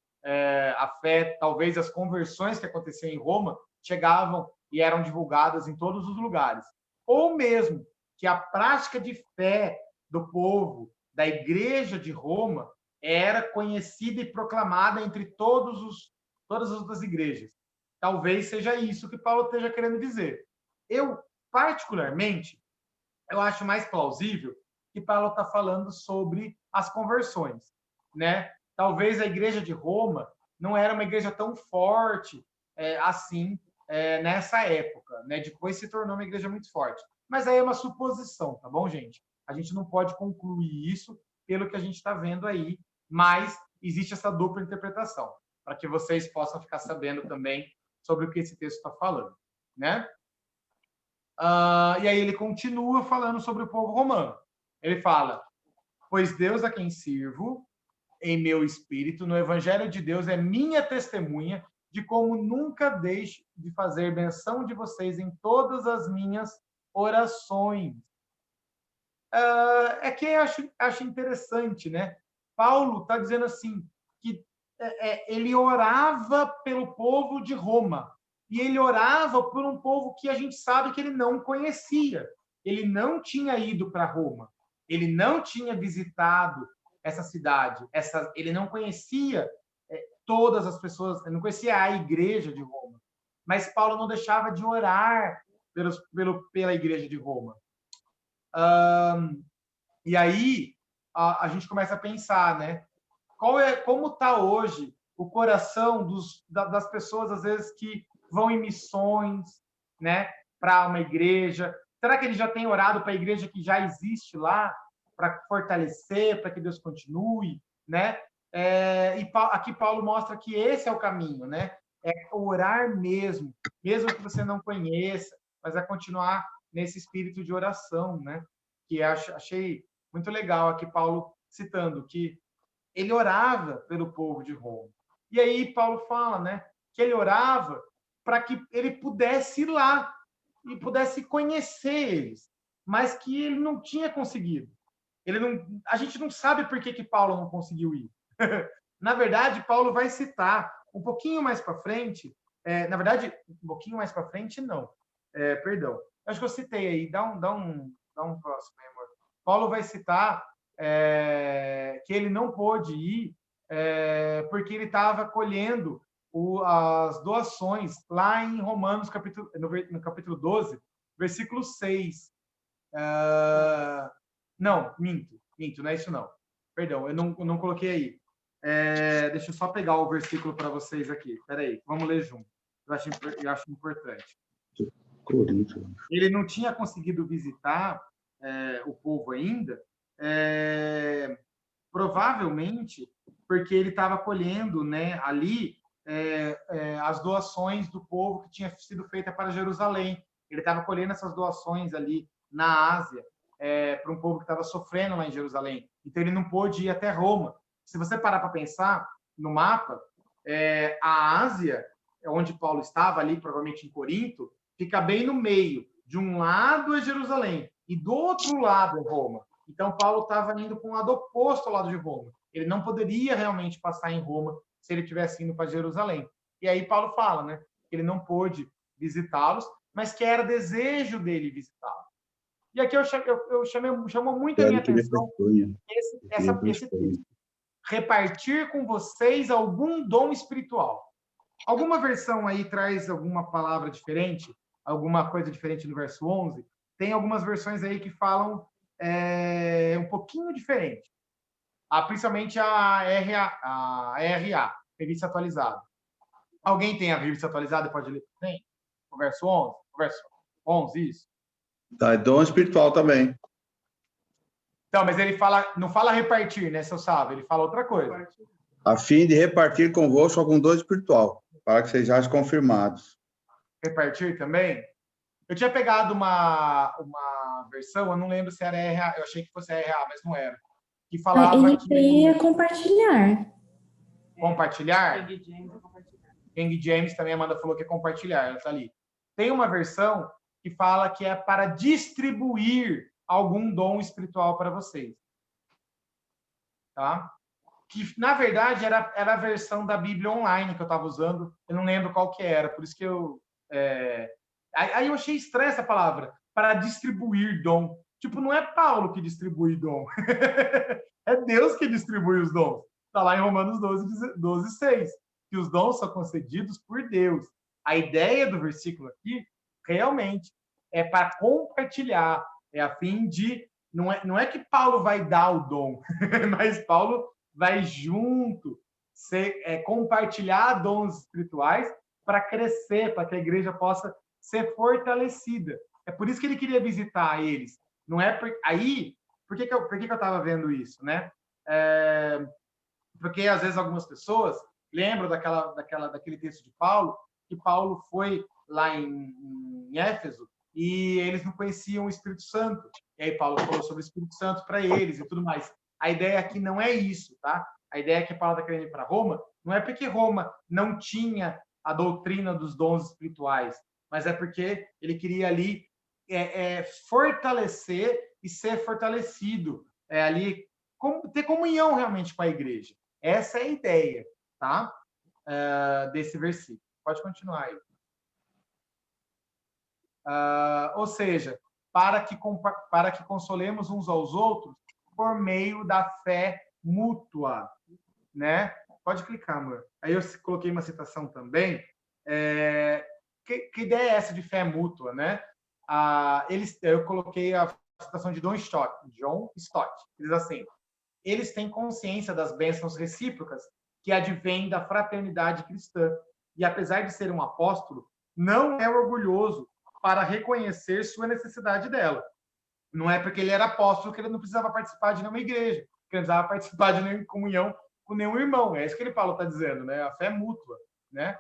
a fé, talvez as conversões que aconteciam em Roma, chegavam e eram divulgadas em todos os lugares. Ou mesmo que a prática de fé do povo, da igreja de Roma, era conhecida e proclamada entre todas as outras igrejas. Talvez seja isso que Paulo esteja querendo dizer. Eu, particularmente, eu acho mais plausível que Paulo está falando sobre as conversões, né? Talvez a igreja de Roma não era uma igreja tão forte assim nessa época, né? Depois se tornou uma igreja muito forte. Mas aí é uma suposição, tá bom, gente? A gente não pode concluir isso pelo que a gente está vendo aí, mas existe essa dupla interpretação, para que vocês possam ficar sabendo também sobre o que esse texto está falando, né? E aí ele continua falando sobre o povo romano. Ele fala, pois Deus a quem sirvo em meu espírito, no Evangelho de Deus, é minha testemunha de como nunca deixo de fazer menção de vocês em todas as minhas orações. É que eu acho interessante, né? Paulo está dizendo assim, que ele orava pelo povo de Roma, e ele orava por um povo que a gente sabe que ele não conhecia. Ele não tinha ido para Roma, ele não tinha visitado essa cidade, ele não conhecia todas as pessoas, ele não conhecia a igreja de Roma. Mas Paulo não deixava de orar pela igreja de Roma. E aí a gente começa a pensar, né? Como está hoje o coração das pessoas, às vezes, que vão em missões, né, para uma igreja? Será que ele já tem orado para a igreja que já existe lá, para fortalecer, para que Deus continue, né? E aqui Paulo mostra que esse é o caminho, né? É orar mesmo que você não conheça, mas é continuar nesse espírito de oração, né? Que achei muito legal aqui Paulo citando que ele orava pelo povo de Roma. E aí Paulo fala, né, que ele orava para que ele pudesse ir lá e pudesse conhecer eles, mas que ele não tinha conseguido. A gente não sabe por que Paulo não conseguiu ir. Na verdade, Paulo vai citar um pouquinho mais para frente, na verdade, um pouquinho mais para frente, não. Perdão. Acho que eu citei aí, dá um próximo, amor. Paulo vai citar que ele não pôde ir porque ele estava colhendo as doações lá em Romanos, no capítulo 12, versículo 6. Não, minto, não é isso não. Perdão, eu não coloquei aí. Deixa eu só pegar o versículo para vocês aqui. Espera aí, vamos ler junto. Eu acho importante. Ele não tinha conseguido visitar o povo ainda, provavelmente porque ele estava colhendo, né, ali as doações do povo que tinha sido feita para Jerusalém. Ele estava colhendo essas doações ali na Ásia, para um povo que estava sofrendo lá em Jerusalém. Então, ele não pôde ir até Roma. Se você parar para pensar no mapa, a Ásia, onde Paulo estava ali, provavelmente em Corinto, fica bem no meio. De um lado é Jerusalém e do outro lado é Roma. Então, Paulo estava indo para um lado oposto ao lado de Roma. Ele não poderia realmente passar em Roma se ele tivesse indo para Jerusalém. E aí Paulo fala, né, que ele não pôde visitá-los, mas que era desejo dele visitá-los. E aqui chamou muito a minha atenção esse texto. Repartir com vocês algum dom espiritual. Alguma versão aí traz alguma palavra diferente, alguma coisa diferente no verso 11? Tem algumas versões aí que falam um pouquinho diferente. Principalmente a RA, Revista Atualizada. Alguém tem a Revista Atualizada e pode ler também? O verso 11? O verso 11, isso. Tá, é dom espiritual também. Então, mas ele não fala repartir, né, seu sábio? Ele fala outra coisa. A fim de repartir convosco algum dom espiritual, para que sejais confirmados. Repartir também? Eu tinha pegado uma versão, eu não lembro se era RA, eu achei que fosse RA, mas não era. Que falava que é compartilhar. Compartilhar? King James também, a Amanda falou que é compartilhar, ela está ali. Tem uma versão que fala que é para distribuir algum dom espiritual para vocês. Tá? Que, na verdade, era a versão da Bíblia online que eu estava usando. Eu não lembro qual que era, por isso que eu... Aí eu achei estranha essa palavra, para distribuir dom. Tipo, não é Paulo que distribui dom. É Deus que distribui os dons. Está lá em Romanos 12, 6. Que os dons são concedidos por Deus. A ideia do versículo aqui, realmente, é para compartilhar. É a fim de... Não é que Paulo vai dar o dom, mas Paulo vai junto compartilhar dons espirituais para crescer, para que a igreja possa ser fortalecida. É por isso que ele queria visitar eles. Não é aí, por que eu estava vendo isso, né? Porque às vezes algumas pessoas lembram daquele texto de Paulo, que Paulo foi lá em Éfeso e eles não conheciam o Espírito Santo. E aí Paulo falou sobre o Espírito Santo para eles e tudo mais. A ideia aqui não é isso, tá? a ideia que Paulo está querendo ir para Roma, não é porque Roma não tinha a doutrina dos dons espirituais, mas é porque ele queria ali fortalecer e ser fortalecido, ali ter comunhão realmente com a igreja. Essa é a ideia, tá? Desse versículo. Pode continuar aí. Ou seja, para que consolemos uns aos outros por meio da fé mútua, né? Pode clicar, amor. Aí eu coloquei uma citação também. Que ideia é essa de fé mútua, né? Eu coloquei a citação de John Stott. Ele diz assim: eles têm consciência das bênçãos recíprocas que advêm da fraternidade cristã. E apesar de ser um apóstolo, não é orgulhoso para reconhecer sua necessidade dela. Não é porque ele era apóstolo que ele não precisava participar de nenhuma igreja, que ele não precisava participar de nenhuma comunhão com nenhum irmão. É isso que Paulo está dizendo, né? A fé mútua, né?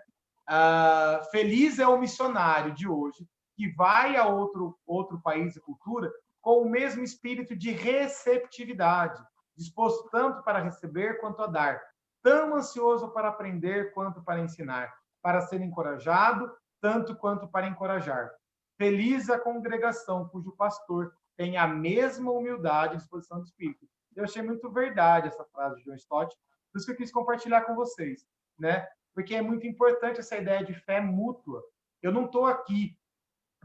Feliz é o missionário de hoje que vai a outro país e cultura com o mesmo espírito de receptividade, disposto tanto para receber quanto a dar, tão ansioso para aprender quanto para ensinar, para ser encorajado tanto quanto para encorajar. Feliz a congregação cujo pastor tem a mesma humildade e disposição de espírito. Eu achei muito verdade essa frase de John Stott, por isso que eu quis compartilhar com vocês, né? Porque é muito importante essa ideia de fé mútua. Eu não estou aqui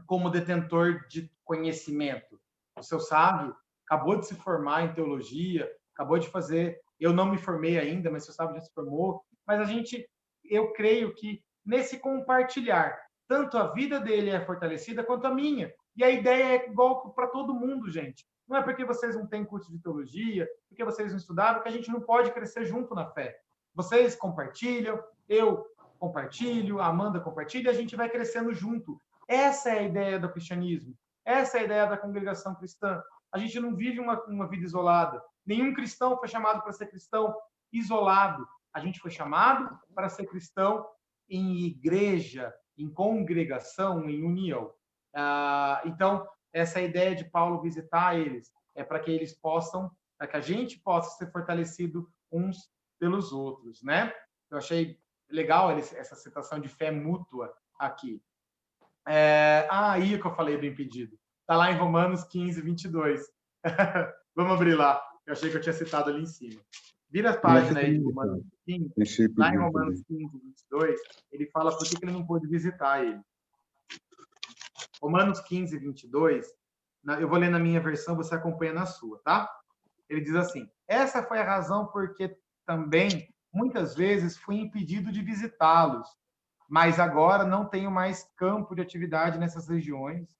como detentor de conhecimento. O seu sábio acabou de se formar em teologia, acabou de fazer... Eu não me formei ainda, mas o seu sábio já se formou. Mas eu creio que nesse compartilhar, tanto a vida dele é fortalecida quanto a minha. E a ideia é igual para todo mundo, gente. Não é porque vocês não têm curso de teologia, porque vocês não estudaram, que a gente não pode crescer junto na fé. Vocês compartilham, eu compartilho, a Amanda compartilha, e a gente vai crescendo junto. Essa é a ideia do cristianismo. Essa é a ideia da congregação cristã. A gente não vive uma vida isolada. Nenhum cristão foi chamado para ser cristão isolado. A gente foi chamado para ser cristão em igreja, em congregação, em união. Então, essa ideia de Paulo visitar eles é para que eles possam, para que a gente possa ser fortalecido uns pelos outros, né? Eu achei legal essa citação de fé mútua aqui. Aí que eu falei do impedido. Está lá em Romanos 15, 22. Vamos abrir lá. Eu achei que eu tinha citado ali em cima. Vira a página aí de Romanos 15. Lá em Romanos 15, 22, ele fala por que ele não pôde visitar ele. Romanos 15, 22, eu vou ler na minha versão, você acompanha na sua, tá? Ele diz assim: essa foi a razão porque também, muitas vezes, fui impedido de visitá-los, mas agora não tenho mais campo de atividade nessas regiões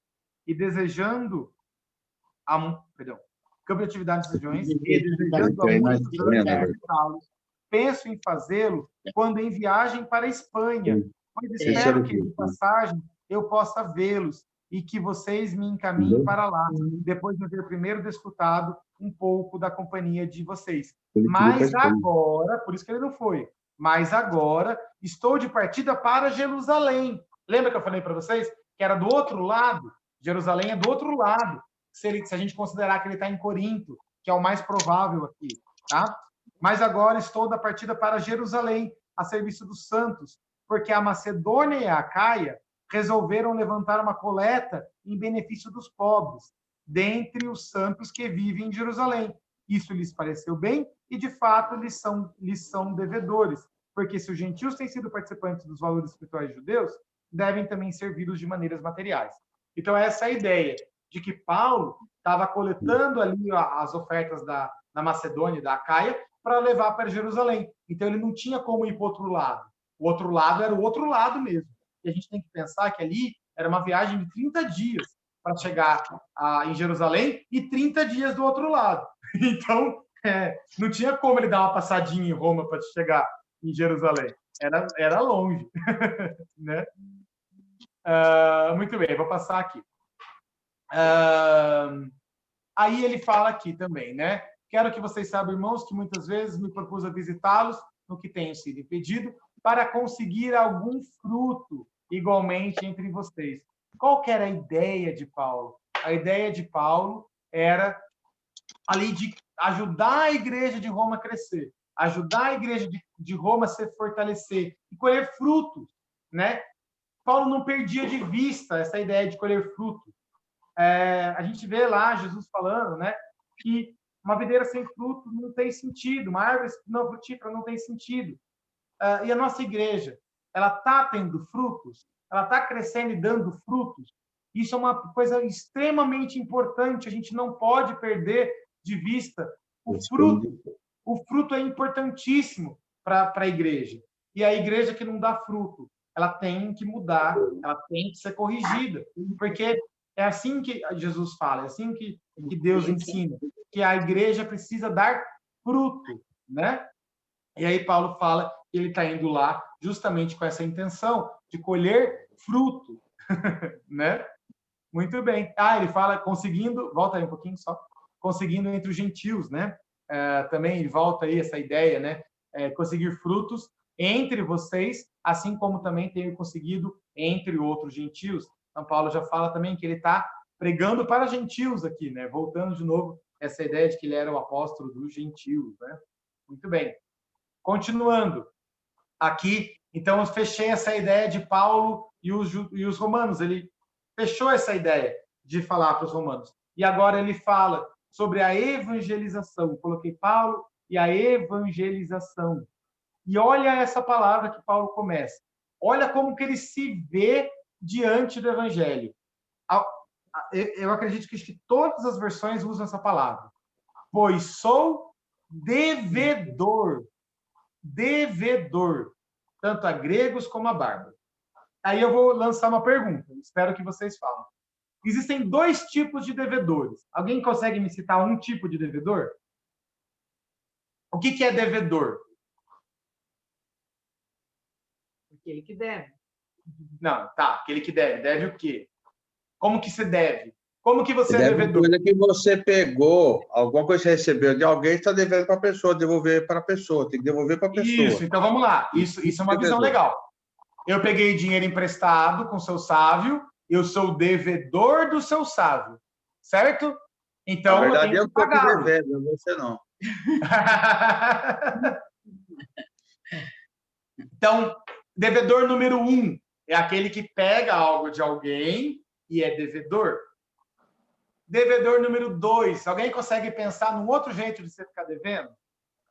e desejando... campo de atividade nessas regiões e desejando a muitos visitá-los. Penso em fazê-lo quando em viagem para a Espanha, pois espero que, de passagem, eu possa vê-los e que vocês me encaminhem para lá, depois de eu ter primeiro desfrutado um pouco da companhia de vocês. Mas agora, por isso que ele não foi, mas agora estou de partida para Jerusalém. Lembra que eu falei para vocês que era do outro lado? Jerusalém é do outro lado, se a gente considerar que ele está em Corinto, que é o mais provável aqui, tá? Mas agora estou da partida para Jerusalém, a serviço dos santos, porque a Macedônia e a Acaia resolveram levantar uma coleta em benefício dos pobres, dentre os santos que vivem em Jerusalém. Isso lhes pareceu bem e, de fato, lhes são devedores, porque se os gentios têm sido participantes dos valores espirituais judeus, devem também servi-los de maneiras materiais. Então, essa é a ideia de que Paulo estava coletando ali as ofertas da Macedônia e da Acaia para levar para Jerusalém. Então, ele não tinha como ir para o outro lado. O outro lado era o outro lado mesmo. E a gente tem que pensar que ali era uma viagem de 30 dias para chegar em Jerusalém e 30 dias do outro lado. Então, não tinha como ele dar uma passadinha em Roma para chegar em Jerusalém. Era longe. Né? Muito bem, vou passar aqui. Aí ele fala aqui também, né? Quero que vocês saibam, irmãos, que muitas vezes me propus a visitá-los no que tenho sido impedido, para conseguir algum fruto igualmente entre vocês. Qual que era a ideia de Paulo? A ideia de Paulo era ali de ajudar a igreja de Roma a crescer. ajudar a igreja de Roma a se fortalecer e colher frutos, né? Paulo não perdia de vista essa ideia de colher frutos. A gente vê lá Jesus falando, né, que uma videira sem fruto não tem sentido, uma árvore não frutífera não tem sentido. E a nossa igreja, ela está tendo frutos, ela está crescendo e dando frutos. Isso é uma coisa extremamente importante, a gente não pode perder de vista o fruto. O fruto é importantíssimo para a igreja. E a igreja que não dá fruto, ela tem que mudar, ela tem que ser corrigida, porque é assim que Jesus fala, é assim que Deus ensina, que a igreja precisa dar fruto, né? E aí Paulo fala que ele está indo lá justamente com essa intenção de colher fruto, né? Muito bem. Ele fala conseguindo, volta aí um pouquinho só, conseguindo entre os gentios, né? Também volta aí essa ideia, né? Conseguir frutos entre vocês, assim como também tenho conseguido entre outros gentios. Então, Paulo já fala também que ele está pregando para gentios aqui, né? Voltando de novo essa ideia de que ele era o apóstolo dos gentios, né? Muito bem. Continuando aqui, então eu fechei essa ideia de Paulo e os romanos. Ele fechou essa ideia de falar para os romanos. E agora ele fala sobre a evangelização. Eu coloquei Paulo e a evangelização. E olha essa palavra que Paulo começa. Olha como que ele se vê diante do evangelho. Eu acredito que todas as versões usam essa palavra. Pois sou devedor. Devedor. Tanto a gregos como a bárbaros. Aí eu vou lançar uma pergunta. Espero que vocês falem. Existem 2 tipos de devedores. Alguém consegue me citar um tipo de devedor? O que é devedor? Aquele que deve. Não, tá. Aquele que deve. Deve o quê? Como que se deve? Como que você é Deve devedor? coisa que você pegou, alguma coisa que você recebeu de alguém, está devendo para a pessoa, devolver para a pessoa, tem que devolver para a pessoa. Isso, então vamos lá. Isso é uma visão legal. Eu peguei dinheiro emprestado com o seu sávio, eu sou devedor do seu sávio, certo? Então, Na verdade, eu tenho que pagar. Devendo, você não. Então, devedor número 1 é aquele que pega algo de alguém e é devedor. Devedor número 2, alguém consegue pensar num outro jeito de você ficar devendo?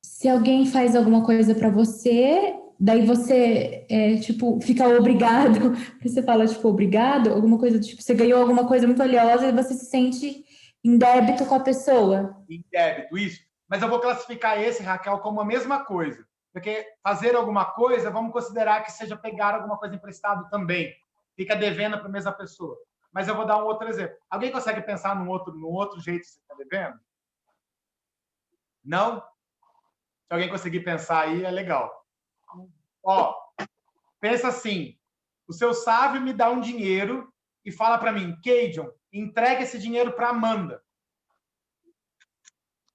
Se alguém faz alguma coisa para você, daí você, tipo, fica obrigado. Você fala, tipo, obrigado, alguma coisa, tipo, você ganhou alguma coisa muito valiosa e você se sente em débito com a pessoa. Em débito, isso. Mas eu vou classificar esse, Raquel, como a mesma coisa. Porque fazer alguma coisa, vamos considerar que seja pegar alguma coisa emprestado também. Fica devendo para a mesma pessoa. Mas eu vou dar um outro exemplo. Alguém consegue pensar num outro jeito que você está devendo? Não? Se alguém conseguir pensar aí, é legal. Ó, pensa assim. O seu sávio me dá um dinheiro e fala para mim, Keijon, entrega esse dinheiro para Amanda.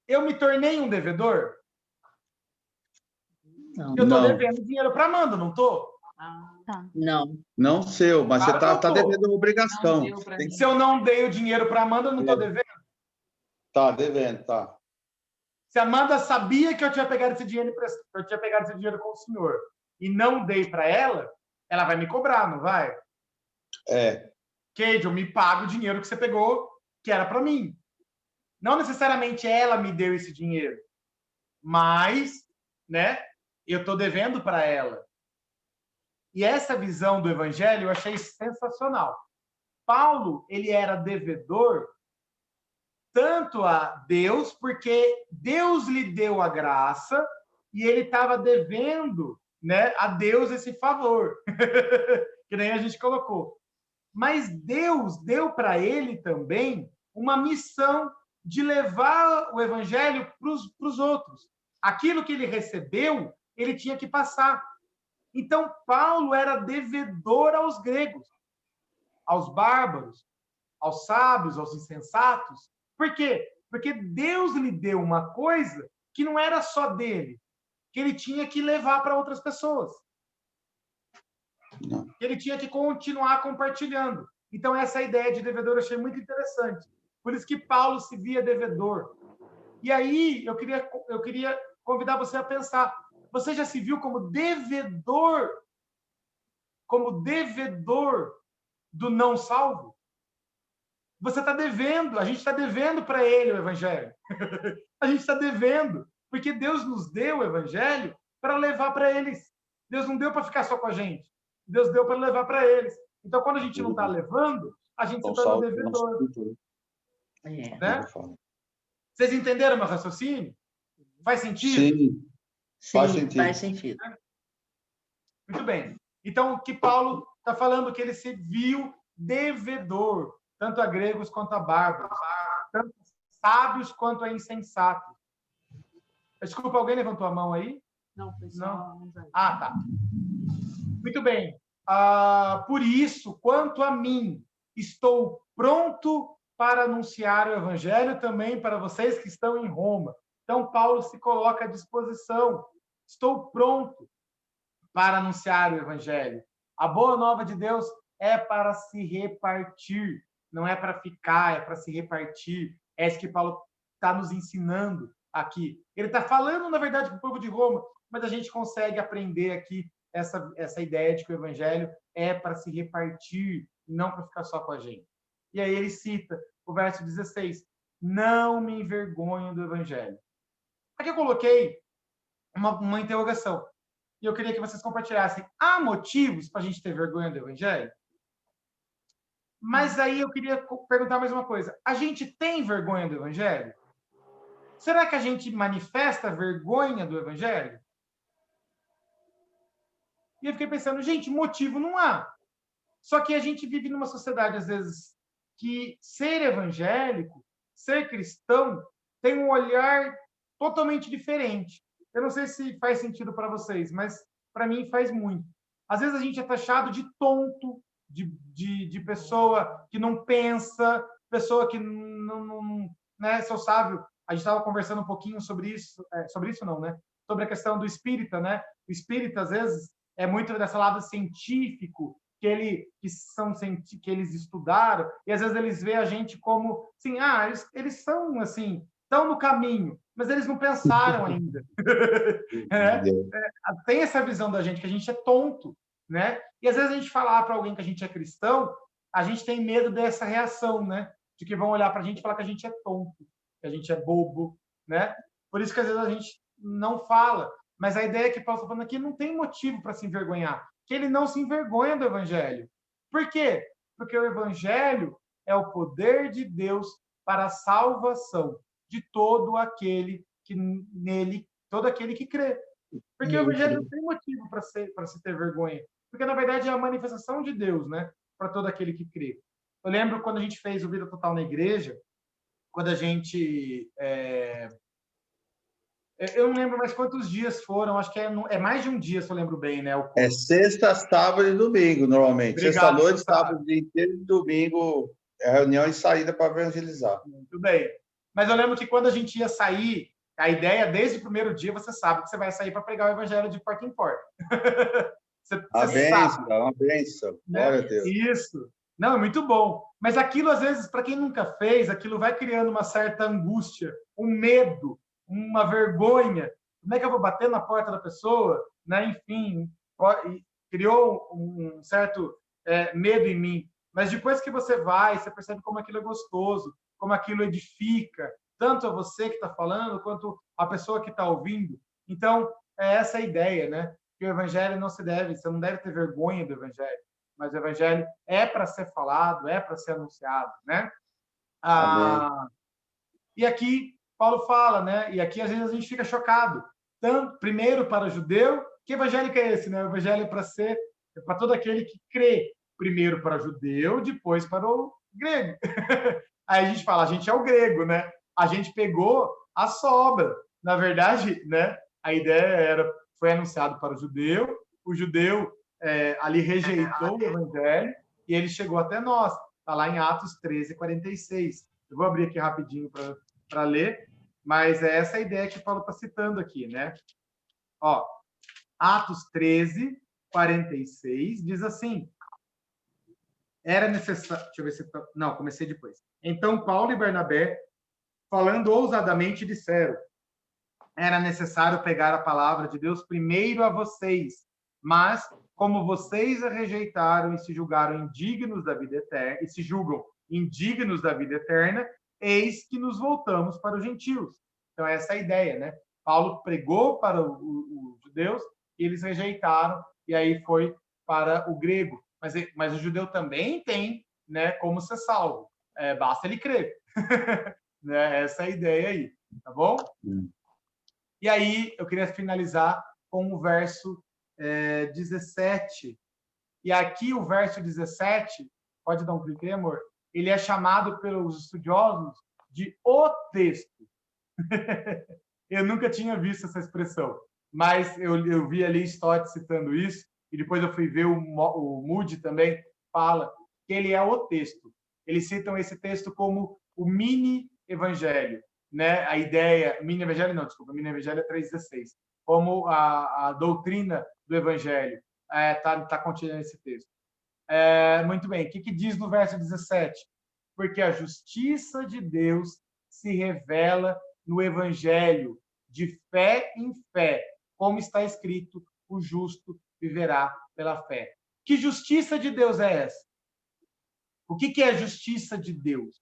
Eu me tornei um devedor? Não. Eu estou devendo dinheiro para Amanda, não estou? Não. Não seu, mas Claro você que está eu tô. devendo uma obrigação. Tem Se eu não dei o dinheiro para Amanda, eu não estou devendo? Tá devendo, tá. Se a Amanda sabia que eu tinha pegado esse dinheiro com o senhor e não dei para ela, ela vai me cobrar, não vai? Keijo, me paga o dinheiro que você pegou, que era para mim. Não necessariamente ela me deu esse dinheiro, mas, né, eu estou devendo para ela. E essa visão do evangelho eu achei sensacional. Paulo, ele era devedor tanto a Deus, porque Deus lhe deu a graça e ele estava devendo, né, a Deus esse favor, que nem a gente colocou. Mas Deus deu para ele também uma missão de levar o evangelho para os outros. Aquilo que ele recebeu, ele tinha que passar. Então, Paulo era devedor aos gregos, aos bárbaros, aos sábios, aos insensatos. Por quê? Porque Deus lhe deu uma coisa que não era só dele, que ele tinha que levar para outras pessoas. Que ele tinha que continuar compartilhando. Então, essa ideia de devedor eu achei muito interessante. Por isso que Paulo se via devedor. E aí, eu queria convidar você a pensar. Você já se viu como devedor do não salvo? Você está devendo, a gente está devendo para ele o evangelho. A gente está devendo, porque Deus nos deu o evangelho para levar para eles. Deus não deu para ficar só com a gente. Deus deu para levar para eles. Então, quando a gente não está levando, a gente se torna devedor. Né? Vocês entenderam meu raciocínio? Faz sentido? Sim, faz sentido. Muito bem. Então, o que Paulo está falando, que ele se viu devedor, tanto a gregos quanto a bárbaros, tanto sábios quanto a insensatos. Desculpa, alguém levantou a mão aí? Não, pessoal. Não? Ah, tá. Muito bem. Por isso, quanto a mim, estou pronto para anunciar o evangelho também para vocês que estão em Roma. Então, Paulo se coloca à disposição. Estou pronto para anunciar o evangelho. A boa nova de Deus é para se repartir, não é para ficar, é para se repartir. É isso que Paulo está nos ensinando aqui. Ele está falando, na verdade, para o povo de Roma, mas a gente consegue aprender aqui essa ideia de que o evangelho é para se repartir, não para ficar só com a gente. E aí ele cita o verso 16, não me envergonho do evangelho. Aqui eu coloquei uma interrogação. E eu queria que vocês compartilhassem. Há motivos para a gente ter vergonha do evangelho? Mas aí eu queria perguntar mais uma coisa. A gente tem vergonha do evangelho? Será que a gente manifesta vergonha do evangelho? E eu fiquei pensando, gente, motivo não há. Só que a gente vive numa sociedade, às vezes, que ser evangélico, ser cristão, tem um olhar totalmente diferente. Eu não sei se faz sentido para vocês, mas para mim faz muito. Às vezes a gente é taxado de tonto, de pessoa que não pensa, pessoa que não né, seu sábio. A gente estava conversando um pouquinho sobre isso não, né? Sobre a questão do espírita, né? O espírita, às vezes, é muito desse lado científico, que eles estudaram, e às vezes eles veem a gente como, assim, eles são, assim, estão no caminho, mas eles não pensaram ainda. Tem essa visão da gente, que a gente é tonto, né? E às vezes a gente falar para alguém que a gente é cristão, a gente tem medo dessa reação, né? De que vão olhar para a gente e falar que a gente é tonto, que a gente é bobo, né? Por isso que às vezes a gente não fala. Mas a ideia que Paulo está falando aqui não tem motivo para se envergonhar, que ele não se envergonha do evangelho. Por quê? Porque o evangelho é o poder de Deus para a salvação de todo aquele que nele, todo aquele que crê. Porque o evangelho não tem motivo para se ter vergonha, porque na verdade é a manifestação de Deus, né, para todo aquele que crê. Eu lembro quando a gente fez o Vida Total na igreja, quando a gente eu não lembro mais quantos dias foram, acho que é mais de um dia, se eu lembro bem, né? É sexta, sábado e domingo, normalmente. Obrigado, sexta-noite, sábado dia inteiro e domingo é reunião e saída para evangelizar. Muito bem. Mas eu lembro que quando a gente ia sair, a ideia, desde o primeiro dia, você sabe que você vai sair para pregar o evangelho de porta em porta. Uma bênção. Glória a Deus. Isso. Não, é muito bom. Mas aquilo, às vezes, para quem nunca fez, aquilo vai criando uma certa angústia, um medo, uma vergonha. Como é que eu vou bater na porta da pessoa? Né? Enfim, criou um certo medo em mim. Mas depois que você vai, você percebe como aquilo é gostoso, como aquilo edifica, tanto a você que está falando, quanto a pessoa que está ouvindo. Então, é essa a ideia, né? Que o evangelho você não deve ter vergonha do evangelho, mas o evangelho é para ser falado, é para ser anunciado, né? E aqui Paulo fala, né? E aqui às vezes a gente fica chocado. Tanto, primeiro para o judeu, que evangélico é esse, né? O evangelho é para todo aquele que crê. Primeiro para o judeu, depois para o grego. Aí a gente fala, a gente é o grego, né? A gente pegou a sobra. Na verdade, né? A ideia foi anunciado para o judeu ali rejeitou o evangelho e ele chegou até nós. Está lá em Atos 13:46. Eu vou abrir aqui rapidinho para ler, mas é essa a ideia que Paulo está citando aqui, né? Ó, Atos 13:46 diz assim: era necessário. Deixa eu ver se. Não, comecei depois. Então, Paulo e Barnabé, falando ousadamente, disseram: era necessário pregar a palavra de Deus primeiro a vocês, mas como vocês a rejeitaram e se julgaram indignos da vida eterna, e se julgam indignos da vida eterna, eis que nos voltamos para os gentios. Então, essa é a ideia, né? Paulo pregou para os judeus e eles rejeitaram, e aí foi para o grego. Mas o judeu também tem, né, como ser salvo. Basta ele crer. Né? Essa é a ideia aí, tá bom? E aí, eu queria finalizar com o verso 17. E aqui, o verso 17, pode dar um clique aí, amor? Ele é chamado pelos estudiosos de o texto. Eu nunca tinha visto essa expressão, mas eu vi ali Stott citando isso, e depois eu fui ver o Moody também fala que ele é o texto. Eles citam esse texto como o mini-evangelho, né? A ideia... Mini-evangelho não, desculpa, mini-evangelho é 3,16. Como a doutrina do evangelho está contida nesse texto. Muito bem, o que diz no verso 17? Porque a justiça de Deus se revela no evangelho, de fé em fé, como está escrito, o justo viverá pela fé. Que justiça de Deus é essa? O que é a justiça de Deus?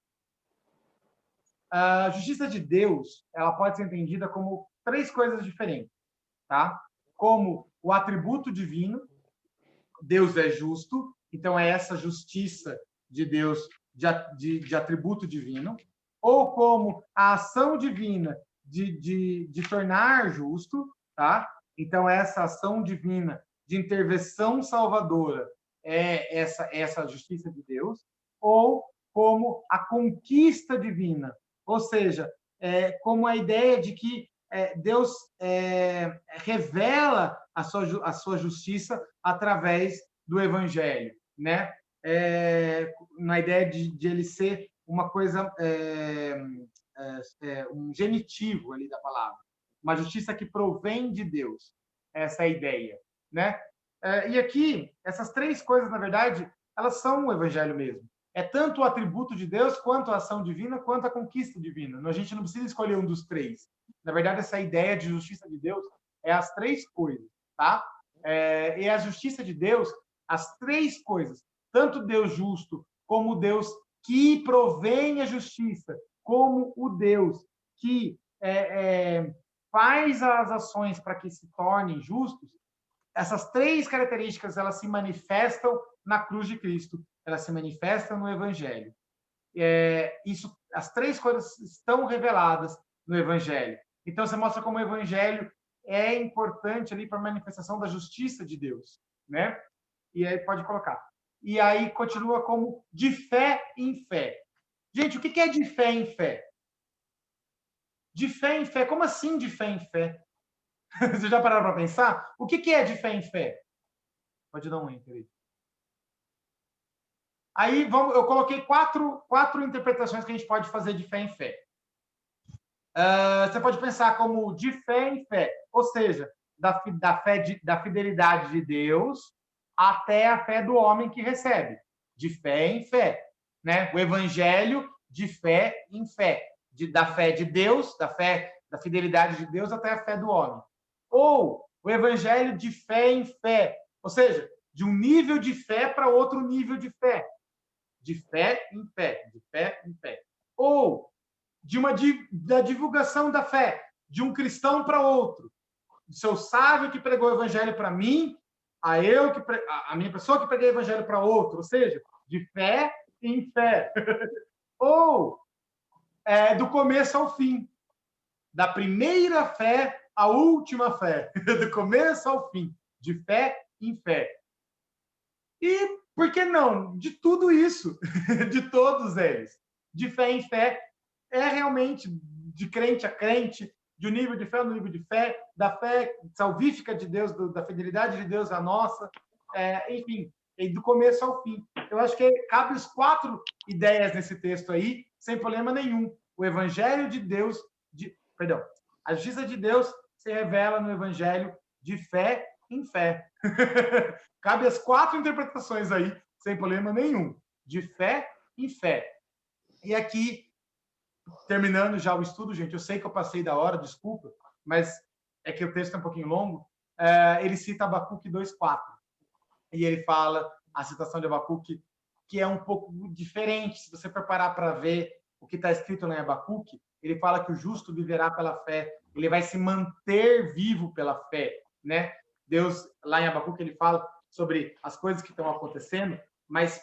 A justiça de Deus, ela pode ser entendida como 3 coisas diferentes, tá? Como o atributo divino, Deus é justo, então é essa justiça de Deus de atributo divino, ou como a ação divina de tornar justo, tá? Então, essa ação divina de intervenção salvadora é essa justiça de Deus, ou como a conquista divina, ou seja, como a ideia de que Deus revela a sua justiça através do Evangelho, né? Na ideia de ele ser uma coisa, um genitivo ali da palavra, uma justiça que provém de Deus, essa é a ideia, né? E aqui, essas 3 coisas, na verdade, elas são o Evangelho mesmo. É tanto o atributo de Deus, quanto a ação divina, quanto a conquista divina. A gente não precisa escolher um dos 3. Na verdade, essa ideia de justiça de Deus é as 3 coisas, tá? E a justiça de Deus, as 3 coisas, tanto Deus justo, como Deus que provém a justiça, como o Deus que faz as ações para que se tornem justos, essas 3 características elas se manifestam na cruz de Cristo, elas se manifestam no Evangelho. As 3 coisas estão reveladas no Evangelho. Então, você mostra como o Evangelho é importante ali para a manifestação da justiça de Deus, né? E aí pode colocar. E aí continua como de fé em fé. Gente, o que é de fé em fé? De fé em fé? Como assim de fé em fé? Vocês já pararam para pensar? O que é de fé em fé? Pode dar um enter aí. Aí eu coloquei quatro interpretações que a gente pode fazer de fé em fé. Você pode pensar como de fé em fé, ou seja, da fidelidade de Deus até a fé do homem que recebe, de fé em fé, né? O evangelho de fé em fé, da fé de Deus, da fidelidade de Deus até a fé do homem. Ou o evangelho de fé em fé, ou seja, de um nível de fé para outro nível de fé. De fé em fé, de fé em fé. Ou da divulgação da fé, de um cristão para outro. Do seu sábio que pregou o evangelho para mim, a minha pessoa que preguei o evangelho para outro. Ou seja, de fé em fé. Ou do começo ao fim. Da primeira fé à última fé. Do começo ao fim. De fé em fé. E por que não? De tudo isso, de todos eles. De fé em fé, realmente de crente a crente, de um nível de fé no nível de fé, da fé salvífica de Deus, da fidelidade de Deus à nossa, enfim, do começo ao fim. Eu acho que cabe as 4 ideias nesse texto aí, sem problema nenhum. O Evangelho de Deus, a justiça de Deus se revela no Evangelho de fé em fé. Cabe as 4 interpretações aí, sem problema nenhum. De fé em fé. E aqui, terminando já o estudo, gente, eu sei que eu passei da hora, desculpa, mas é que o texto é um pouquinho longo, ele cita Abacuque 2:4. E ele fala, a citação de Abacuque, que é um pouco diferente. Se você preparar para ver o que está escrito lá em Abacuque, ele fala que o justo viverá pela fé, ele vai se manter vivo pela fé, né? Deus, lá em Abacuque, ele fala sobre as coisas que estão acontecendo, mas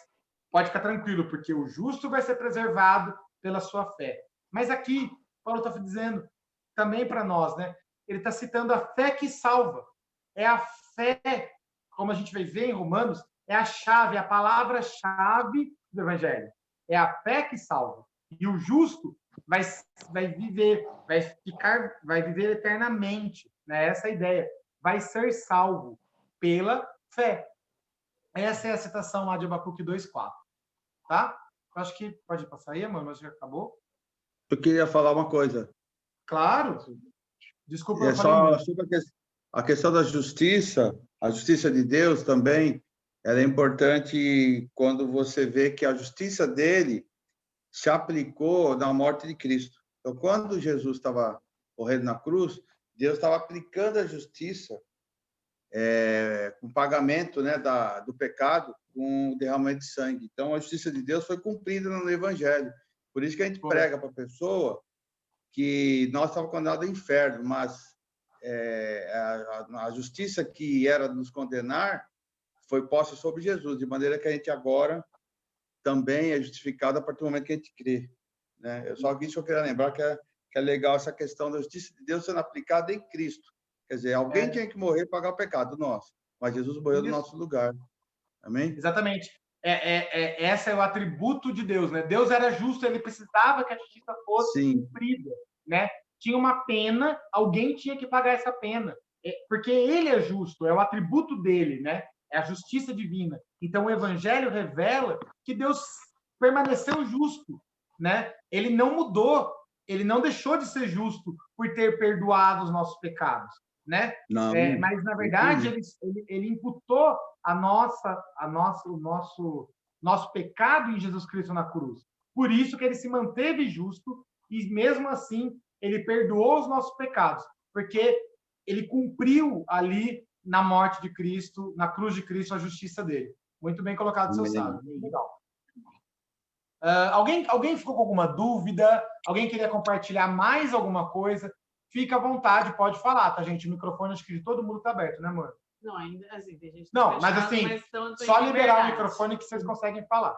pode ficar tranquilo, porque o justo vai ser preservado pela sua fé. Mas aqui, Paulo está dizendo também para nós, né? Ele está citando a fé que salva. É a fé, como a gente vai ver em Romanos, é a chave, a palavra-chave do Evangelho. É a fé que salva. E o justo vai viver, vai viver eternamente, né? Essa é a ideia. Vai ser salvo pela fé. Essa é a citação lá de Abacuque 2:4, tá? Eu acho que pode passar aí, mano, mas já acabou. Eu queria falar uma coisa. Claro. Desculpa, eu só sobre a questão da justiça, a justiça de Deus também, ela é importante quando você vê que a justiça dele se aplicou na morte de Cristo. Então, quando Jesus estava morrendo na cruz, Deus estava aplicando a justiça com o pagamento, né, do pecado com o derramamento de sangue. Então, a justiça de Deus foi cumprida no Evangelho. Por isso que a gente prega para a pessoa que nós estávamos condenados ao inferno, mas a justiça que era nos condenar foi posta sobre Jesus, de maneira que a gente agora também é justificado a partir do momento que a gente crê, né? Só que isso eu queria lembrar que é legal essa questão da justiça de Deus sendo aplicada em Cristo. Quer dizer, alguém tinha que morrer e pagar o pecado nosso, mas Jesus morreu no nosso lugar. Amém? Exatamente. Esse é o atributo de Deus, né? Deus era justo, ele precisava que a justiça fosse cumprida, né? Tinha uma pena, alguém tinha que pagar essa pena, porque ele é justo, é o atributo dele, né? É a justiça divina. Então o Evangelho revela que Deus permaneceu justo, né? Ele não mudou, ele não deixou de ser justo por ter perdoado os nossos pecados, né? Não, mas na verdade ele imputou o nosso pecado em Jesus Cristo na cruz. Por isso que ele se manteve justo e mesmo assim ele perdoou os nossos pecados, porque ele cumpriu ali na morte de Cristo, na cruz de Cristo, a justiça dele. Muito bem colocado, seu sábio. Legal. Alguém ficou com alguma dúvida? Alguém queria compartilhar mais alguma coisa? Fica à vontade, pode falar, tá, gente? O microfone, acho que de todo mundo tá aberto, né, amor? Não, ainda assim, tem gente não, mas assim, só liberar o microfone que vocês conseguem falar.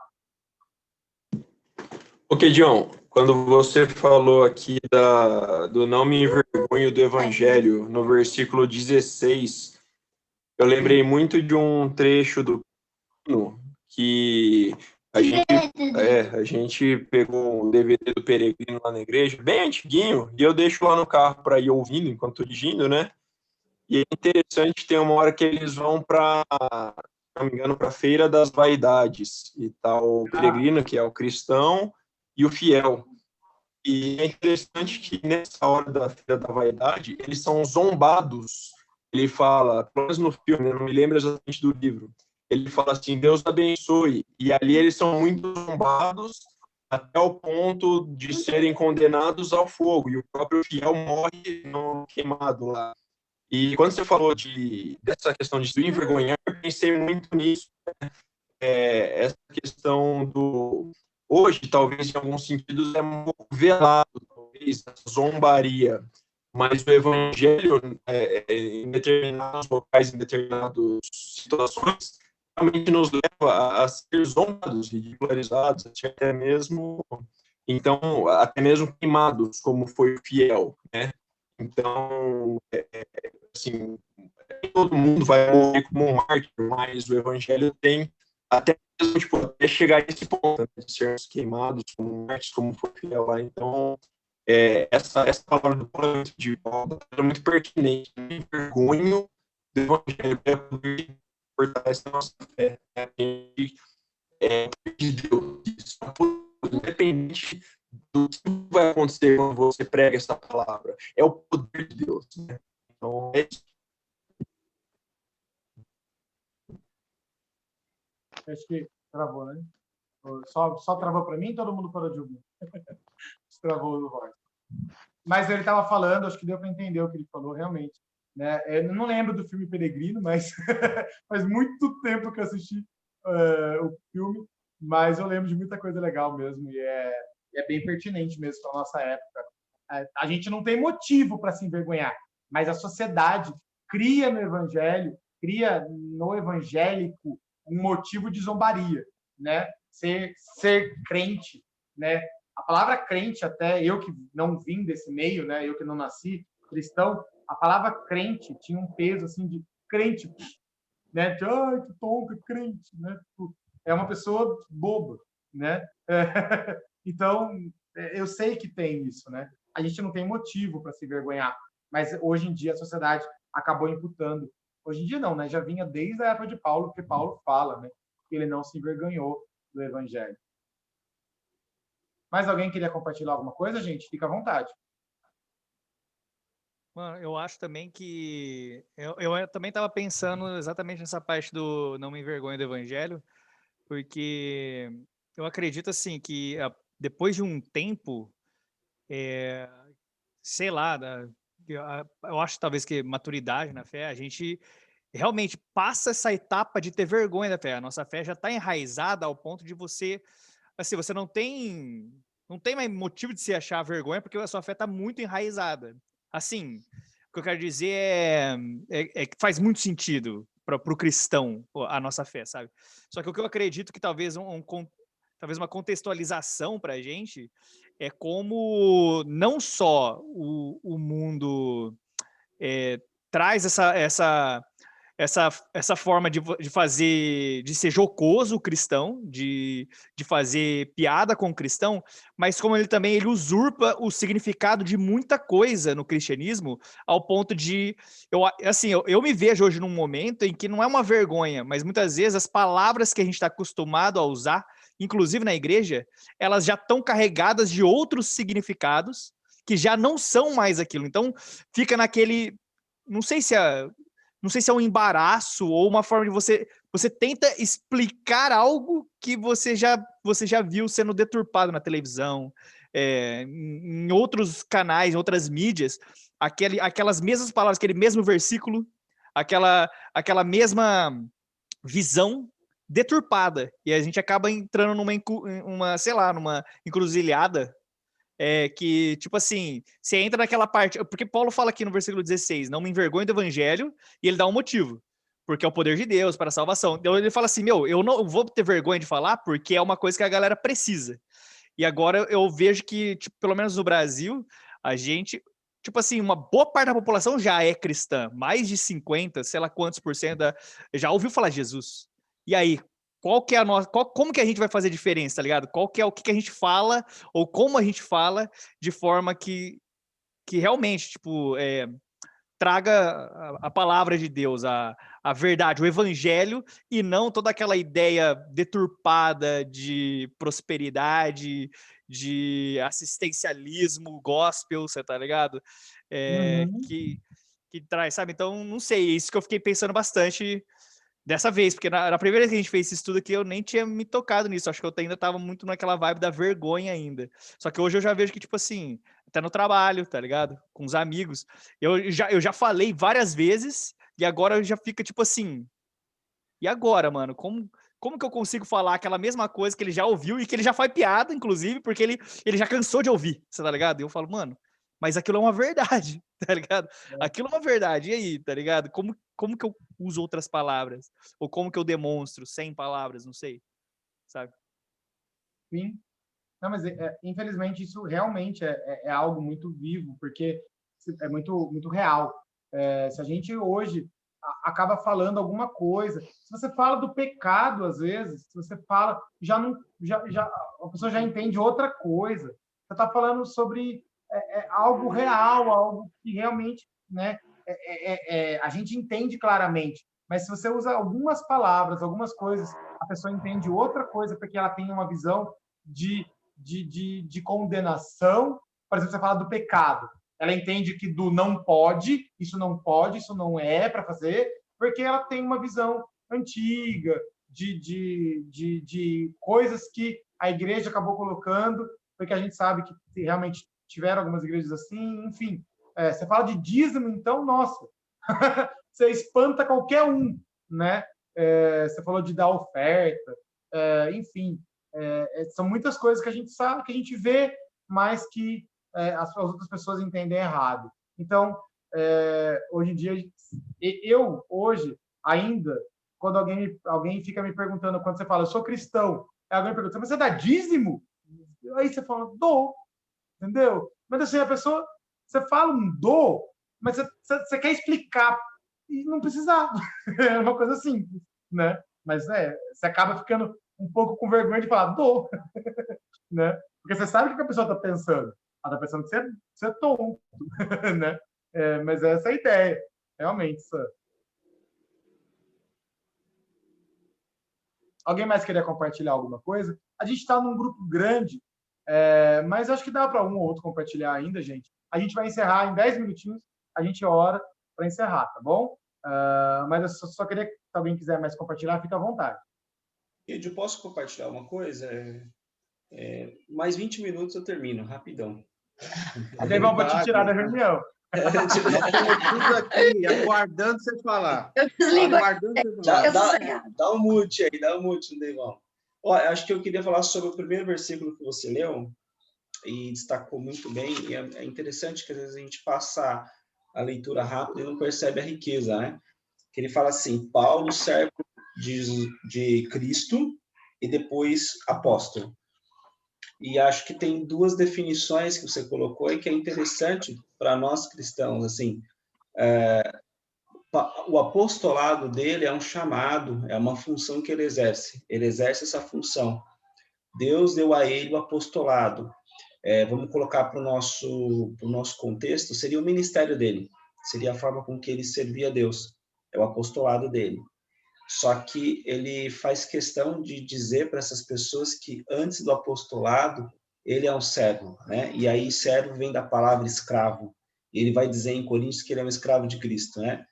Ok, John, quando você falou aqui do não me envergonho do Evangelho, no versículo 16, eu lembrei muito de um trecho do que a gente pegou um DVD do Peregrino lá na igreja, bem antiguinho, e eu deixo lá no carro para ir ouvindo enquanto dirigindo, né? E é interessante, tem uma hora que eles vão para, se não me engano, para a Feira das Vaidades, e tá o peregrino, que é o cristão, e o fiel. E é interessante que nessa hora da Feira da Vaidade, eles são zombados. Ele fala, pelo menos no filme, eu não me lembro exatamente do livro, ele fala assim, Deus abençoe. E ali eles são muito zombados até o ponto de serem condenados ao fogo. E o próprio fiel morre no queimado lá. E quando você falou dessa questão de se envergonhar, eu pensei muito nisso. Essa questão do... Hoje, talvez, em alguns sentidos, é um pouco velado, talvez, zombaria. Mas o Evangelho, em determinados locais, em determinadas situações, realmente nos leva a ser zombados, ridicularizados, até mesmo, então, até mesmo queimados, como foi o fiel, né? Então, assim, todo mundo vai morrer como um mártir, mas o Evangelho tem até mesmo, tipo, até chegar a esse ponto, né, de sermos queimados como mártires, como foi fiel lá. Então, essa palavra do Paulo de Paulo é muito pertinente. Eu me envergonho do Evangelho para poder fortalecer a nossa fé. A gente de Deus, independente do que vai acontecer quando você prega essa palavra, é o poder de Deus, né? Então, é isso. Acho que travou, né? Só travou para mim, todo mundo parou de ouvir. Travou o voz. Mas ele estava falando, acho que deu para entender o que ele falou, realmente. Né? Eu não lembro do filme Peregrino, mas faz muito tempo que eu assisti o filme, mas eu lembro de muita coisa legal mesmo, e é bem pertinente mesmo para a nossa época. A gente não tem motivo para se envergonhar, mas a sociedade cria no evangélico um motivo de zombaria, né? Ser crente, né? A palavra crente, até eu que não vim desse meio, né? Eu que não nasci cristão, a palavra crente tinha um peso assim de crente, né? Ai, que tonto, crente, né? É uma pessoa boba, né? Então, eu sei que tem isso, né? A gente não tem motivo para se vergonhar, mas hoje em dia a sociedade acabou imputando. Hoje em dia não, né? Já vinha desde a época de Paulo, porque Paulo fala, né? Que ele não se envergonhou do evangelho. Mais alguém queria compartilhar alguma coisa, gente? Fica à vontade. Mano, eu acho também que... Eu também estava pensando exatamente nessa parte do não me envergonhe do evangelho, porque eu acredito, assim, que depois de um tempo, sei lá, eu acho talvez que maturidade na fé, a gente realmente passa essa etapa de ter vergonha da fé. A nossa fé já está enraizada ao ponto de você, assim, você não tem mais motivo de se achar vergonha, porque a sua fé está muito enraizada. Assim, o que eu quero dizer é que faz muito sentido para o cristão a nossa fé, sabe? Só que o que eu acredito que talvez talvez uma contextualização para a gente é como não só o mundo traz essa forma de fazer, de ser jocoso o cristão, de fazer piada com o cristão, mas como ele usurpa o significado de muita coisa no cristianismo, ao ponto de, eu me vejo hoje num momento em que não é uma vergonha, mas muitas vezes as palavras que a gente está acostumado a usar, inclusive na igreja, elas já estão carregadas de outros significados que já não são mais aquilo. Então, fica naquele... Não sei se é um embaraço ou uma forma de você tenta explicar algo que você já viu sendo deturpado na televisão, em outros canais, em outras mídias, aquelas mesmas palavras, aquele mesmo versículo, aquela mesma visão deturpada. E a gente acaba entrando numa encruzilhada, que, tipo assim, você entra naquela parte... Porque Paulo fala aqui no versículo 16, não me envergonhe do evangelho, e ele dá um motivo. Porque é o poder de Deus para a salvação. Então ele fala assim, eu não vou ter vergonha de falar, porque é uma coisa que a galera precisa. E agora eu vejo que, tipo, pelo menos no Brasil, a gente... Tipo assim, uma boa parte da população já é cristã. Mais de 50, sei lá quantos por cento, já ouviu falar de Jesus. E aí, qual que é a nossa, como que a gente vai fazer diferença, tá ligado? Qual que é o que a gente fala, ou como a gente fala, de forma que realmente, tipo, traga a palavra de Deus, a verdade, o evangelho, e não toda aquela ideia deturpada de prosperidade, de assistencialismo, gospel, você tá ligado? Que traz, sabe? Então, não sei, isso que eu fiquei pensando bastante dessa vez, porque na primeira vez que a gente fez esse estudo aqui, eu nem tinha me tocado nisso. Acho que eu ainda tava muito naquela vibe da vergonha ainda. Só que hoje eu já vejo que, tipo assim, até no trabalho, tá ligado? Com os amigos. Eu já falei várias vezes, e agora já fica, tipo assim... E agora, mano? Como que eu consigo falar aquela mesma coisa que ele já ouviu e que ele já faz piada, inclusive, porque ele já cansou de ouvir, você tá ligado? E eu falo, mano, mas aquilo é uma verdade, tá ligado? Aquilo é uma verdade, e aí, tá ligado? Como que eu uso outras palavras? Ou como que eu demonstro sem palavras, não sei, sabe? Sim. Não, mas infelizmente isso realmente é algo muito vivo, porque é muito, muito real. Se a gente hoje acaba falando alguma coisa, se você fala do pecado, às vezes, se você fala, a pessoa já entende outra coisa. Você está falando sobre algo real, algo que realmente, né, a gente entende claramente. Mas se você usa algumas palavras, algumas coisas, a pessoa entende outra coisa, porque ela tem uma visão de condenação. Por exemplo, você fala do pecado. Ela entende que do não pode, isso não é para fazer, porque ela tem uma visão antiga de coisas que a igreja acabou colocando, porque a gente sabe que realmente tiveram algumas igrejas assim, enfim. Você fala de dízimo, então, nossa, você espanta qualquer um, né? Você falou de dar oferta, enfim, são muitas coisas que a gente sabe, que a gente vê, mas que as outras pessoas entendem errado. Então, hoje em dia, eu hoje ainda, quando alguém fica me perguntando, quando você fala, eu sou cristão, alguém pergunta, mas você dá dízimo? Aí você fala, dou, entendeu? Mas assim, a pessoa, você fala um dou, mas você quer explicar e não precisava. É uma coisa simples, né? Mas você acaba ficando um pouco com vergonha de falar dou, né? Porque você sabe o que a pessoa está pensando. Ela está pensando que você é tonto, né? Mas essa é a ideia, realmente, Sam. Alguém mais queria compartilhar alguma coisa? A gente está num grupo grande, mas acho que dá para um ou outro compartilhar ainda, gente. A gente vai encerrar em 10 minutinhos, a gente ora para encerrar, tá bom? Mas eu só queria que, se alguém quiser mais compartilhar, fica à vontade. Eu posso compartilhar uma coisa? Mais 20 minutos eu termino, rapidão. Até vão te tirar da reunião. Nós estamos tudo aqui, aguardando você falar. Eu desligo. Dá um mute aí, dá um mute no Deivão. Acho que eu queria falar sobre o primeiro versículo que você leu, e destacou muito bem, e é interessante que às vezes a gente passa a leitura rápida e não percebe a riqueza, né? Que ele fala assim, Paulo, servo de Cristo, e depois apóstolo. E acho que tem duas definições que você colocou e que é interessante para nós cristãos, assim, o apostolado dele é um chamado, é uma função que ele exerce essa função. Deus deu a ele o apostolado. Vamos colocar para o nosso contexto, seria o ministério dele, seria a forma com que ele servia a Deus, é o apostolado dele. Só que ele faz questão de dizer para essas pessoas que antes do apostolado, ele é um servo, né? E aí servo vem da palavra escravo. Ele vai dizer em Coríntios que ele é um escravo de Cristo, né?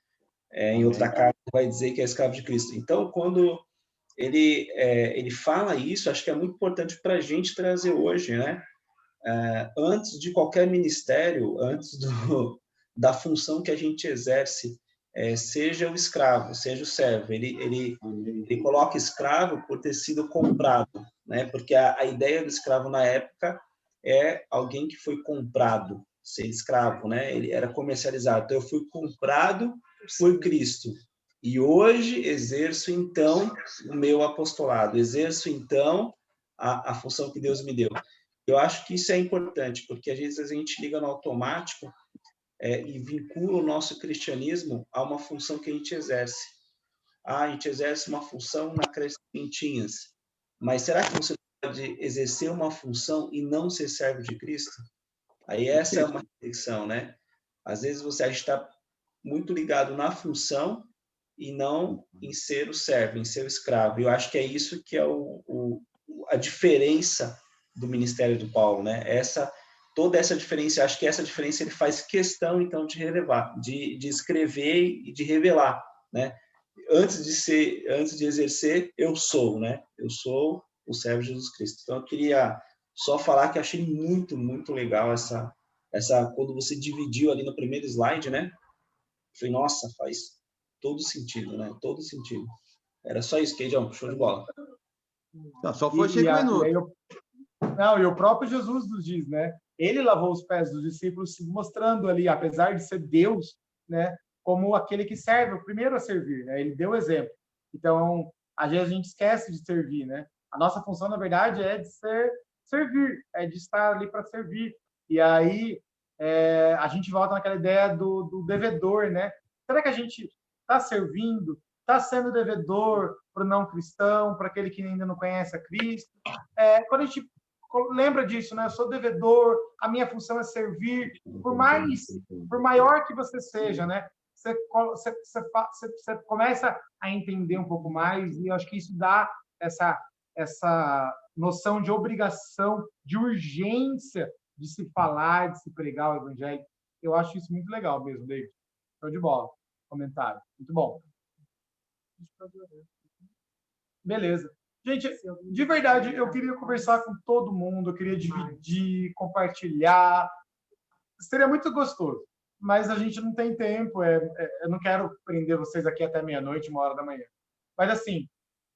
Em outra carta vai dizer que é escravo de Cristo. Então, quando ele fala isso, acho que é muito importante para a gente trazer hoje, né? Antes de qualquer ministério, antes da função que a gente exerce, seja o escravo, seja o servo. Ele coloca escravo por ter sido comprado, né? Porque a ideia do escravo na época é alguém que foi comprado, ser escravo, né? Ele era comercializado. Então, eu fui comprado por Cristo. E hoje exerço, então, o meu apostolado. Exerço, então, a função que Deus me deu. Eu acho que isso é importante, porque às vezes a gente liga no automático e vincula o nosso cristianismo a uma função que a gente exerce. A gente exerce uma função na Crescentinhas, mas será que você pode exercer uma função e não ser servo de Cristo? Aí essa é uma reflexão, né? Às vezes você está muito ligado na função e não em ser o servo, em ser o escravo. Eu acho que é isso que é a diferença do ministério do Paulo, né? Toda essa diferença, acho que essa diferença ele faz questão, então, de relevar, de escrever e de revelar, né? Antes de exercer, eu sou, né? Eu sou o servo de Jesus Cristo. Então, eu queria só falar que achei muito, muito legal essa quando você dividiu ali no primeiro slide, né? Eu falei, nossa, faz todo sentido, né? Todo sentido. Era só isso, Keidião, show de bola. Não, só foi 5 minutos. E o próprio Jesus nos diz, né? Ele lavou os pés dos discípulos, mostrando ali, apesar de ser Deus, né? Como aquele que serve, o primeiro a servir, né? Ele deu exemplo. Então, às vezes a gente esquece de servir, né? A nossa função, na verdade, é de servir, é de estar ali para servir. E aí, a gente volta naquela ideia do devedor, né? Será que a gente está servindo, está sendo devedor para o não cristão, para aquele que ainda não conhece a Cristo? Quando a gente lembra disso, né? Eu sou devedor, a minha função é servir, por maior que você seja, né? Você começa a entender um pouco mais, e eu acho que isso dá essa noção de obrigação, de urgência de se falar, de se pregar o evangelho. Eu acho isso muito legal mesmo, David. Show de bola. Comentário. Muito bom. Beleza. Gente, de verdade, eu queria conversar com todo mundo, eu queria dividir, compartilhar, seria muito gostoso, mas a gente não tem tempo, eu não quero prender vocês aqui até meia-noite, 1h da manhã. Mas assim,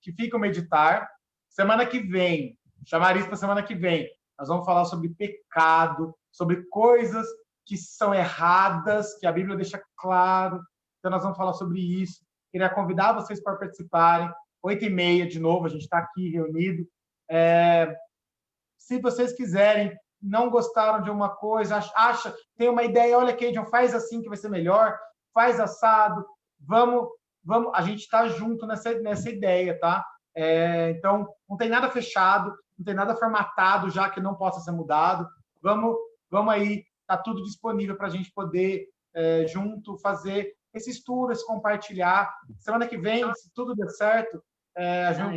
que fica o meditar. Semana que vem, chamar isso para semana que vem, nós vamos falar sobre pecado, sobre coisas que são erradas, que a Bíblia deixa claro. Então, nós vamos falar sobre isso. Queria convidar vocês para participarem. 8h30, de novo, a gente está aqui reunido. Se vocês quiserem, não gostaram de uma coisa, tem uma ideia, olha, Cadion, faz assim que vai ser melhor, faz assado, vamos, a gente está junto nessa ideia, tá? Então, não tem nada fechado, não tem nada formatado já que não possa ser mudado. Vamos aí, está tudo disponível para a gente poder, junto, fazer esse estudo, esse compartilhar. Semana que vem, se tudo der certo,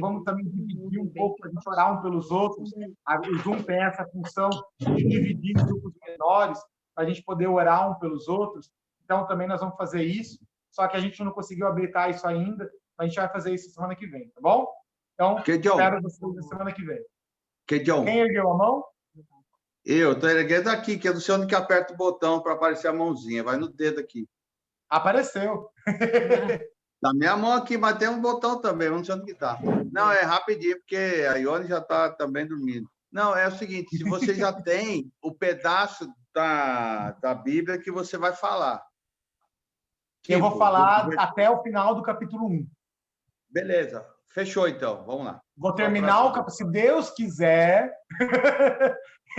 vamos também dividir um pouco, para a gente orar um pelos outros. O Zoom tem essa função de dividir em grupos menores, para a gente poder orar um pelos outros. Então, também nós vamos fazer isso, só que a gente não conseguiu habilitar isso ainda, a gente vai fazer isso semana que vem, tá bom? Então, espero vocês na semana que vem. Quem ergueu a mão? Eu estou erguendo aqui, que é do senhor que aperta o botão para aparecer a mãozinha. Vai no dedo aqui. Apareceu. Na minha mão aqui, mas tem um botão também, não sei onde que está. Não, é rapidinho, porque a Ione já está também dormindo. Não, é o seguinte, se você já tem o pedaço da Bíblia que você vai falar. Eu vou falar até o final do capítulo 1. Beleza. Fechou, então. Vamos lá. Vou terminar o capítulo. Se Deus quiser,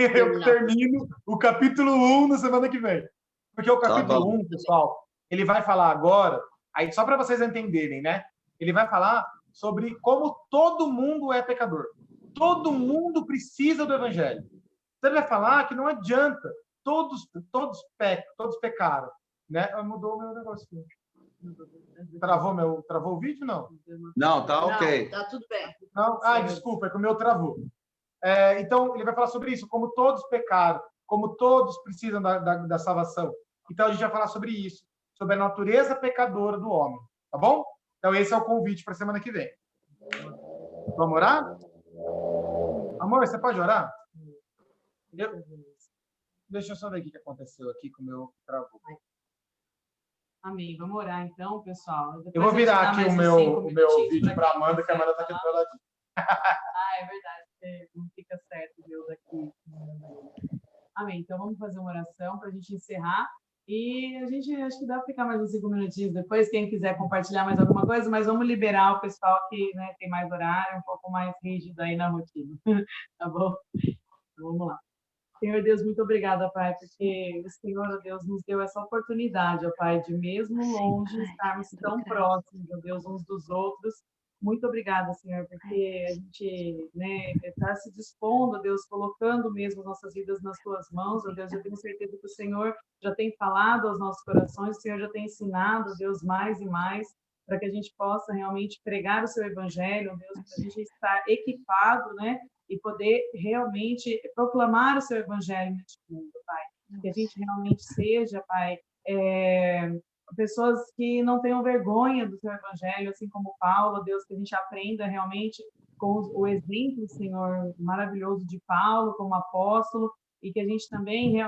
eu termino o capítulo 1 na semana que vem. Porque o capítulo 1, pessoal, ele vai falar agora, aí só para vocês entenderem, né? Ele vai falar sobre como todo mundo é pecador. Todo mundo precisa do evangelho. Então, ele vai falar que não adianta. Todos pecam, todos pecaram. Né? Mudou o meu negócio. Travou o vídeo, não? Não, tá ok. Tá tudo bem. Não? Desculpa, é que o meu travou. Então, ele vai falar sobre isso, como todos pecaram, como todos precisam da salvação. Então, a gente vai falar sobre isso, sobre a natureza pecadora do homem, tá bom? Então, esse é o convite para a semana que vem. Vamos orar? Amor, você pode orar? Deixa eu só ver o que aconteceu aqui com o meu travou. Amém. Vamos orar então, pessoal. Eu vou virar aqui o meu vídeo para a Amanda, que a Amanda está aqui do meu ladinho. É verdade. Não fica certo Deus aqui. Amém. Então, vamos fazer uma oração para a gente encerrar. E a gente, acho que dá para ficar mais uns 5 minutinhos depois, quem quiser compartilhar mais alguma coisa, mas vamos liberar o pessoal que, né, tem mais horário, um pouco mais rígido aí na rotina. Tá bom? Então, vamos lá. Senhor Deus, muito obrigada, Pai, porque o Senhor, ó Deus, nos deu essa oportunidade, ó Pai, de mesmo longe estarmos tão próximos, ó Deus, uns dos outros. Muito obrigada, Senhor, porque a gente, né, está se dispondo, ó Deus, colocando mesmo nossas vidas nas Tuas mãos, ó Deus. Eu tenho certeza que o Senhor já tem falado aos nossos corações, o Senhor já tem ensinado, ó Deus, mais e mais, para que a gente possa realmente pregar o Seu Evangelho, ó Deus, para a gente estar equipado, né, e poder realmente proclamar o Seu Evangelho neste mundo, Pai. Que a gente realmente seja, Pai, pessoas que não tenham vergonha do Seu Evangelho, assim como Paulo, Deus, que a gente aprenda realmente com o exemplo, Senhor, maravilhoso de Paulo como apóstolo, e que a gente também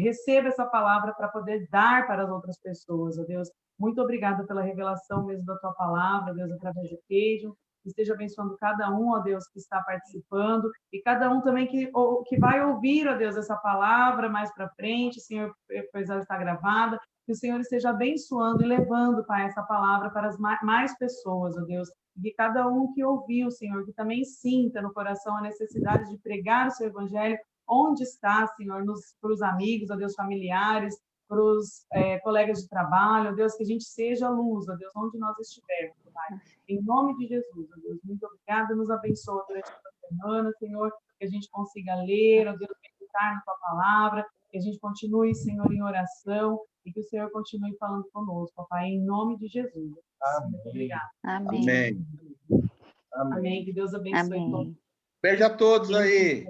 receba essa palavra para poder dar para as outras pessoas, ó Deus. Muito obrigada pela revelação mesmo da Tua palavra, Deus, através do Cadion. Esteja abençoando cada um, ó Deus, que está participando, e cada um também que vai ouvir, ó Deus, essa palavra mais para frente, Senhor, pois ela está gravada, que o Senhor esteja abençoando e levando, Pai, essa palavra para as mais pessoas, ó Deus, e que cada um que ouviu, Senhor, que também sinta no coração a necessidade de pregar o Seu Evangelho, onde está, Senhor, para os amigos, ó Deus, familiares, para os colegas de trabalho, ó Deus, que a gente seja luz, ó Deus, onde nós estivermos, Pai. Em nome de Jesus, ó Deus, muito obrigada, nos abençoa durante esta semana, Senhor, que a gente consiga ler, ó Deus, meditar na Tua palavra, que a gente continue, Senhor, em oração, e que o Senhor continue falando conosco, Pai, em nome de Jesus. Amém. Muito obrigada. Amém. Amém. Que Deus abençoe todos. Beijo a todos aí.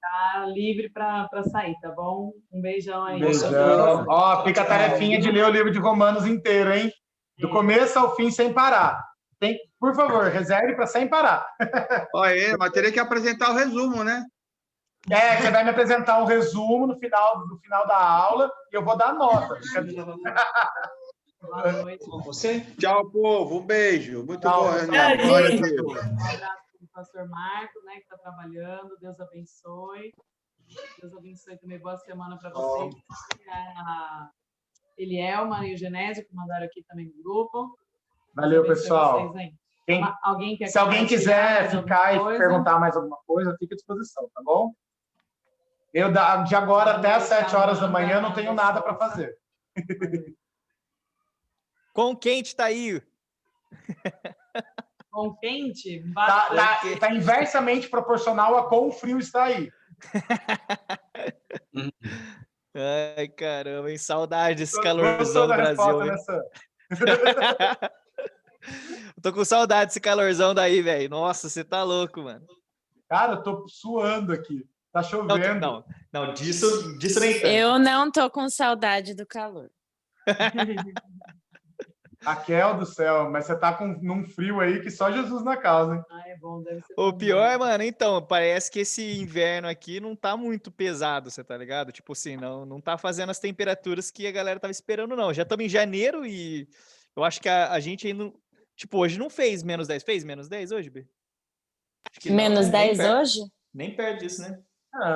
Tá livre para sair, tá bom? Um beijão aí. Beijão. Ó, fica a tarefinha de ler o livro de Romanos inteiro, hein? Do começo ao fim, sem parar. Por favor, reserve para sem parar. Olha, mas teria que apresentar o resumo, né? Você vai me apresentar um resumo no final da aula e eu vou dar nota. Boa noite. Com você? Tchau, povo. Um beijo. Muito Tchau, bom, pessoal. Renato. Glória a Deus. Deus. Um abraço para o pastor Marcos, né, que está trabalhando. Deus abençoe. Deus abençoe também. Boa semana para vocês. A Elielma e o Genésio, que mandaram aqui também no grupo. Valeu, Deus abençoe pessoal. vocês aí. Alguém quer se alguém quiser compartilhar ficar alguma e coisa? perguntar mais alguma coisa, fica à disposição, tá bom? Eu, de agora até às 7 horas da manhã, não tenho nada para fazer. Quão quente tá aí? Com quente? Tá inversamente proporcional a quão frio está aí. Ai, caramba, hein? Saudade desse Gostou calorzão da do Brasil. resposta, Viu? Tô com saudade desse calorzão daí, velho. Nossa, você tá louco, mano. Cara, eu tô suando aqui. Tá chovendo. Não, disso nem tanto. Eu não tô com saudade do calor. Raquel do céu, mas você tá num frio aí que só Jesus na causa, hein? É bom, deve ser O bom, pior, né? mano, então, parece que esse inverno aqui não tá muito pesado, você tá ligado? Tipo assim, não tá fazendo as temperaturas que a galera tava esperando, não. Já estamos em janeiro e eu acho que a gente ainda... Tipo, hoje não fez menos 10. Fez menos 10 hoje, B? Acho que Menos não, né? 10 hoje? Nem perto disso, né?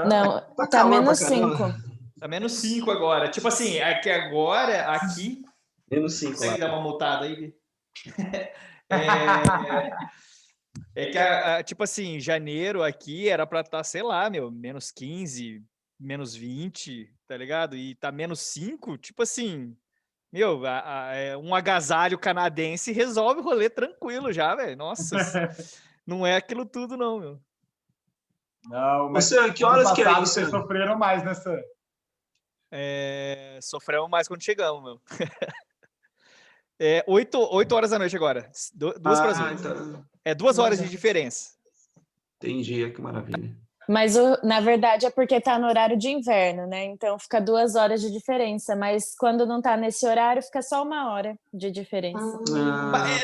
Não, tá calor menos pra caramba. 5. Tá menos 5 agora. Tipo assim, aqui... Menos 5 Consegue dar lá. uma mutada aí, Bi? Tipo assim, janeiro aqui era pra estar, sei lá, menos 15, menos 20, tá ligado? E tá menos 5, tipo assim, um agasalho canadense resolve o rolê tranquilo já, velho. Nossa, não é aquilo tudo não, meu. Não, mas Você, que horas que é isso? Vocês sofreram mais nessa... Sofremos mais quando chegamos, meu. 8 horas da noite agora. 2 para as 8. Então... É 2 horas de diferença. Entendi, que maravilha. Mas, na verdade, é porque tá no horário de inverno, né? Então fica 2 horas de diferença. Mas quando não tá nesse horário, fica só 1 hora de diferença.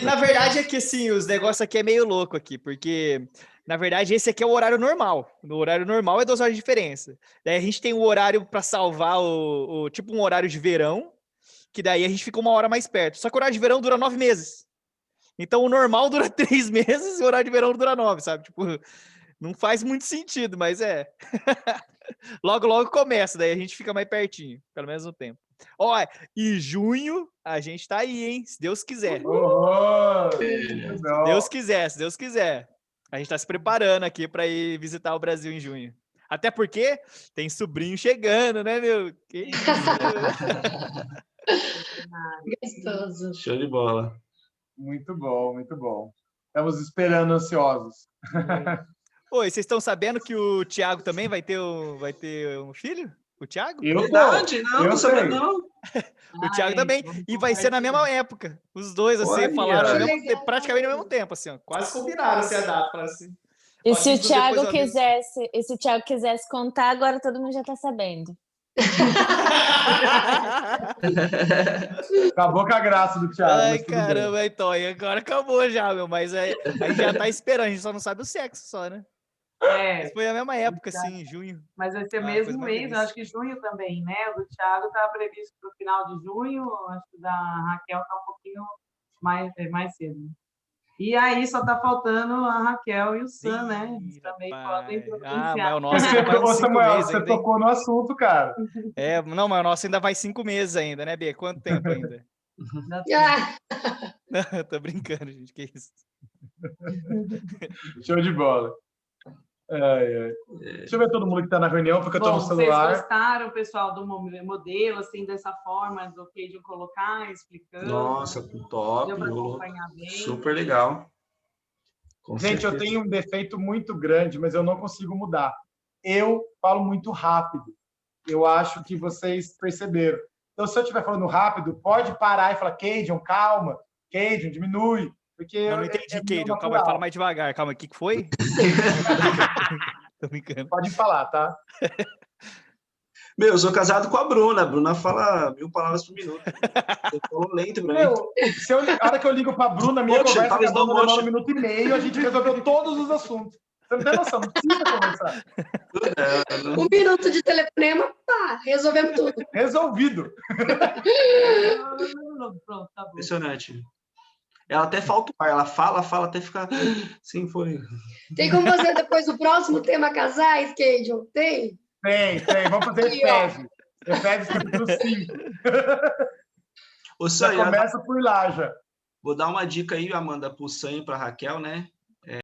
Na verdade é que, assim, os negócios aqui é meio louco aqui, porque, na verdade, esse aqui é o horário normal. No horário normal é 2 horas de diferença. Daí a gente tem um horário para salvar tipo um horário de verão, que daí a gente fica 1 hora mais perto. Só que o horário de verão dura 9 meses. Então o normal dura 3 meses e o horário de verão dura 9, sabe? Tipo, não faz muito sentido, mas é. Logo começa, daí a gente fica mais pertinho, pelo menos no tempo. Ó, e junho a gente tá aí, hein? Se Deus quiser. Se Deus quiser. A gente tá se preparando aqui para ir visitar o Brasil em junho. Até porque tem sobrinho chegando, né, meu? Que isso, Gostoso. Show de bola. Muito bom, muito bom. Estamos esperando ansiosos. Oi, vocês estão sabendo que o Thiago também vai ter um filho? O Thiago? Verdade, não sabia não. O Thiago também. E vai ser na mesma época. Os dois, assim, Olha. falaram praticamente ao mesmo tempo, assim, ó. Quase combinaram assim, a data. Para, assim. E se o Thiago quisesse contar, agora todo mundo já tá sabendo. Acabou com a graça do Thiago. Ai, caramba, então, e agora acabou já, meu. Mas a gente já tá esperando, a gente só não sabe o sexo, só, né? Mas foi a mesma época, assim, em junho. Mas vai ser mesmo mês, acho que junho também, né? O do Thiago está previsto para o final de junho, acho que o da Raquel está um pouquinho mais cedo. E aí só está faltando a Raquel e o Sam, né? Eles também podem providenciar. Mas o nosso ainda vai 5 Samuel, meses você ainda, tocou no assunto, cara. Não, mas o nosso ainda vai 5 meses ainda, né, Bia? Quanto tempo ainda? Não, tô brincando, gente, que isso. Show de bola. Deixa eu ver todo mundo que está na reunião, porque eu estou no celular. Vocês gostaram, pessoal, do modelo, assim, dessa forma do Cajun colocar, explicando? Nossa, top. Deu para acompanhar bem. Super legal. Gente, eu tenho um defeito muito grande, mas eu não consigo mudar. Eu falo muito rápido. Eu acho que vocês perceberam. Então, se eu estiver falando rápido, pode parar e falar, Cajun, calma. Cajun, diminui. Porque eu não entendi, Cajun. Calma, fala mais devagar. Calma, o que foi? Tô brincando. Pode falar, tá? Eu sou casado com a Bruna. A Bruna fala 1000 palavras por minuto. Eu falo lento pra mim. A hora que eu ligo pra Bruna, minha conversa acabou demorando 1 minuto e meio, a gente resolveu todos os assuntos. Você não tem noção, não precisa conversar. Um minuto de telefonema, pá, resolvemos tudo. Resolvido. Pronto, tá bom. Impressionante. Ela até falta o ar, ela fala até ficar. Sim, foi. Tem como fazer depois o próximo tema casais, Keijo? Tem? Tem. Vamos fazer Efésios. Efésios capítulo 5. Ô, Já Sam, começa por lá, já. vou dar uma dica aí, Amanda, para o Sam e para a Raquel, né?